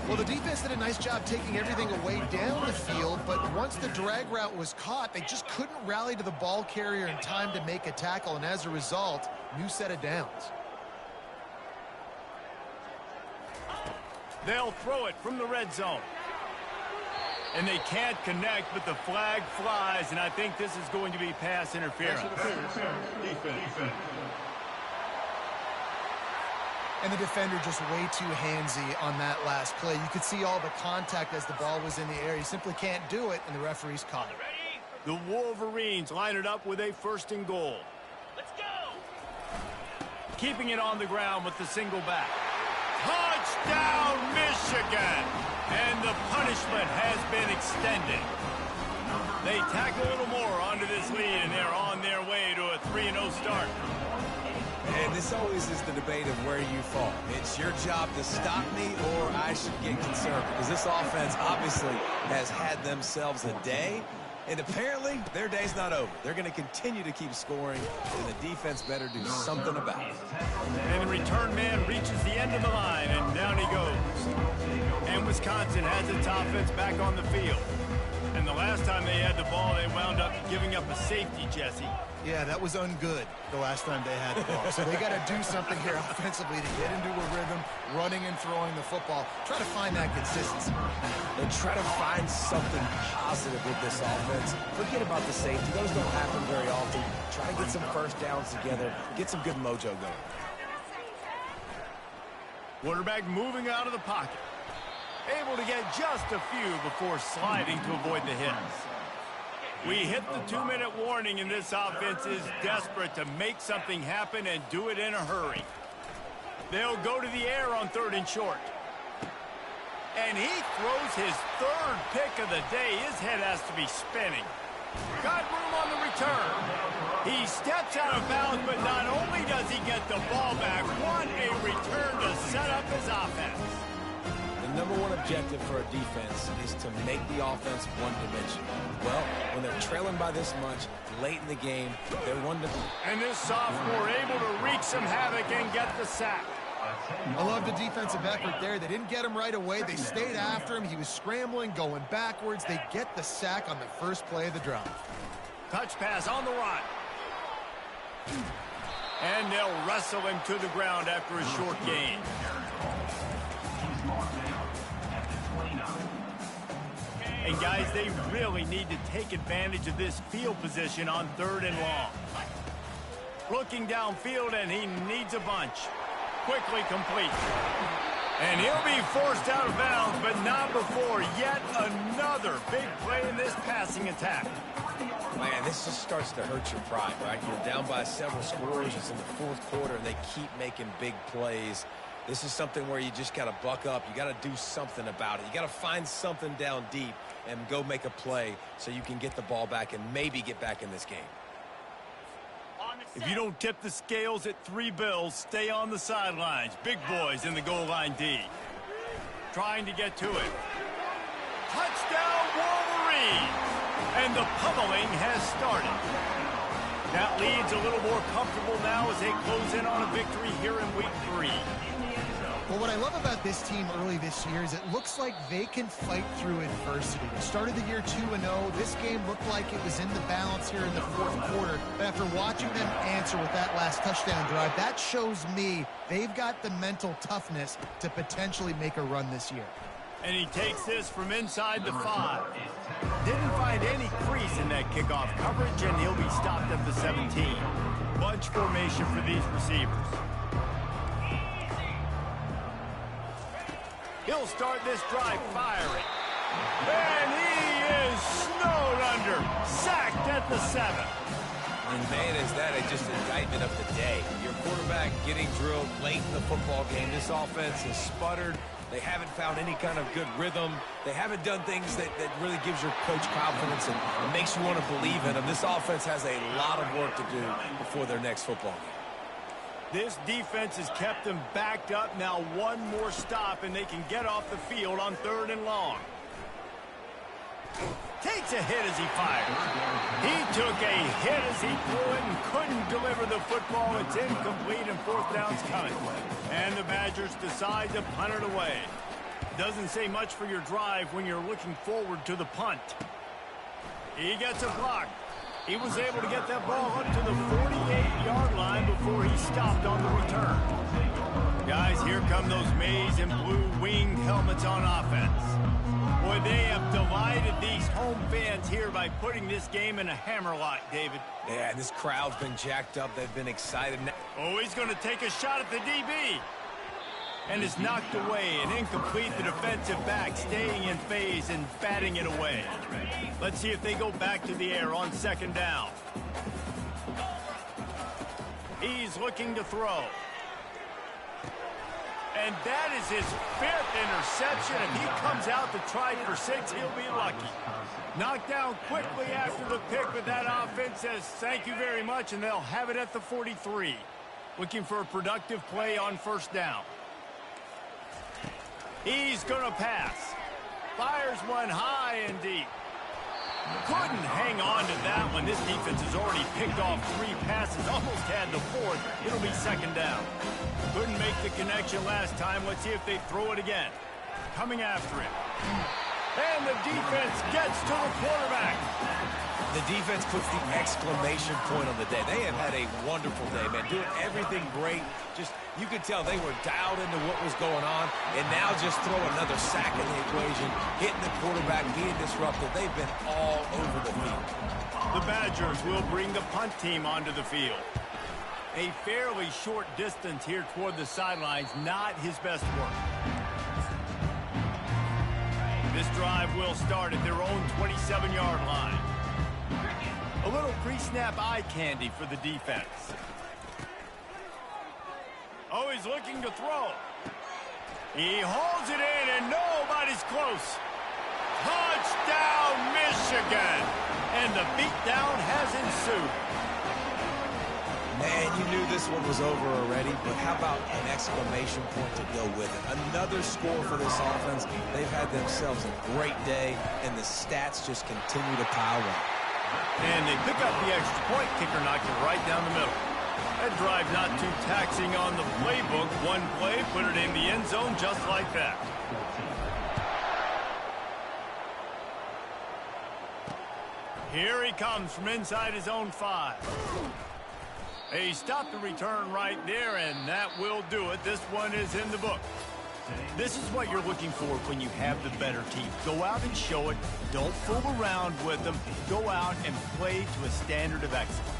Well, the defense did a nice job taking everything away down the field, but once the drag route was caught, they just couldn't rally to the ball carrier in time to make a tackle, and as a result, new set of downs. They'll throw it from the red zone. And they can't connect, but the flag flies, and I think this is going to be pass interference. Defense. And the defender just way too handsy on that last play. You could see all the contact as the ball was in the air. He simply can't do it, and the referee's caught it. The Wolverines line it up with a 1st and goal. Let's go! Keeping it on the ground with the single back. Touchdown, Michigan! And the punishment has been extended. They tack a little more onto this lead, and they're on their way to a 3-0 start. And this always is the debate of where you fall. It's your job to stop me, or I should get concerned. Because this offense obviously has had themselves a day, and apparently their day's not over. They're going to continue to keep scoring, and the defense better do something about it. And the return man reaches the end of the line, and down he goes. And Wisconsin has its offense back on the field. And the last time they had the ball, they wound up giving up a safety, Jesse. Yeah, that was ungood the last time they had the ball. So they got to do something here offensively to get into a rhythm, running and throwing the football. Try to find that consistency. And try to find something positive with this offense. Forget about the safety. Those don't happen very often. Try to get some 1st downs together. Get some good mojo going. Quarterback moving out of the pocket. Able to get just a few before sliding to avoid the hits. We hit the 2-minute warning, and this offense is desperate to make something happen and do it in a hurry. They'll go to the air on 3rd and short. And he throws his third pick of the day. His head has to be spinning. Got room on the return. He steps out of bounds, but not only does he get the ball back, what a return to set up his offense. The number one objective for a defense is to make the offense one-dimensional. Well, when they're trailing by this much late in the game, they're one-dimensional. And this sophomore able to wreak some havoc and get the sack. I love the defensive effort there. They didn't get him right away. They stayed after him. He was scrambling, going backwards. They get the sack on the first play of the drive. Touch pass on the run. And they'll wrestle him to the ground after a short gain. And guys, they really need to take advantage of this field position on 3rd and long. Looking downfield, and he needs a bunch. Quickly complete. And he'll be forced out of bounds, but not before yet another big play in this passing attack. Man, this just starts to hurt your pride, right? You're down by several scores. It's in the 4th quarter, and they keep making big plays. This is something where you just got to buck up. You got to do something about it. You got to find something down deep and go make a play so you can get the ball back and maybe get back in this game. If you don't tip the scales at 3 bills, stay on the sidelines. Big boys in the goal line D. Trying to get to it. Touchdown, Wolverines! And the pummeling has started. That lead's a little more comfortable now as they close in on a victory here in week 3. Well, what I love about this team early this year is it looks like they can fight through adversity. They started the year 2-0. This game looked like it was in the balance here in the 4th quarter. But after watching them answer with that last touchdown drive, that shows me they've got the mental toughness to potentially make a run this year. And he takes this from inside the 5. Didn't find any crease in that kickoff coverage, and he'll be stopped at the 17. Bunch formation for these receivers. He'll start this drive firing. And he is snowed under. Sacked at the 7. And man, is that just an indictment of the day. Your quarterback getting drilled late in the football game. This offense has sputtered. They haven't found any kind of good rhythm. They haven't done things that really gives your coach confidence and makes you want to believe in them. This offense has a lot of work to do before their next football game. This defense has kept them backed up. Now one more stop, and they can get off the field on 3rd and long. Takes a hit as he fired. He took a hit as he threw it and couldn't deliver the football. It's incomplete, and 4th down's coming. And the Badgers decide to punt it away. Doesn't say much for your drive when you're looking forward to the punt. He gets a block. He was able to get that ball up to the 48-yard line before he stopped on the return. Guys, here come those maize and blue winged helmets on offense. Boy, they have delighted these home fans here by putting this game in a hammerlock, David. Yeah, this crowd's been jacked up. They've been excited. Oh, he's going to take a shot at the DB. And is knocked away and incomplete. The defensive back staying in phase and batting it away. Let's see if they go back to the air on 2nd down. He's looking to throw. And that is his 5th interception. If he comes out to try for 6, he'll be lucky. Knocked down quickly after the pick, but that offense says thank you very much, and they'll have it at the 43. Looking for a productive play on 1st down. He's going to pass. Fires one high and deep. Couldn't hang on to that one. This defense has already picked off 3 passes, almost had the 4th. It'll be 2nd down. Couldn't make the connection last time. Let's see if they throw it again. Coming after it. And the defense gets to the quarterback. The defense puts the exclamation point on the day. They have had a wonderful day, man. Doing everything great. Just, you could tell they were dialed into what was going on. And now just throw another sack in the equation. Hitting the quarterback, being disruptive. They've been all over the field. The Badgers will bring the punt team onto the field. A fairly short distance here toward the sidelines. Not his best work. This drive will start at their own 27-yard line. A little pre-snap eye candy for the defense. Oh, he's looking to throw. He holds it in, and nobody's close. Touchdown, Michigan! And the beatdown has ensued. Man, you knew this one was over already, but how about an exclamation point to go with it? Another score for this offense. They've had themselves a great day, and the stats just continue to pile up. And they pick up the extra point. Kicker knocked it right down the middle. That drive not too taxing on the playbook. One play, put it in the end zone just like that. Here he comes from inside his own 5. He stopped the return right there, and that will do it. This one is in the book. This is what you're looking for when you have the better team. Go out and show it. Don't fool around with them. Go out and play to a standard of excellence.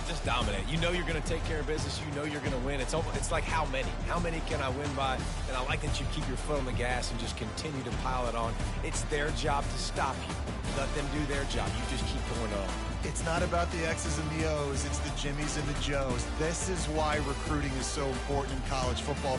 Just dominate. You know you're going to take care of business. You know you're going to win. It's like how many? How many can I win by? And I like that you keep your foot on the gas and just continue to pile it on. It's their job to stop you. Let them do their job. You just keep going on. It's not about the X's and the O's. It's the Jimmies and the Joes. This is why recruiting is so important in college football.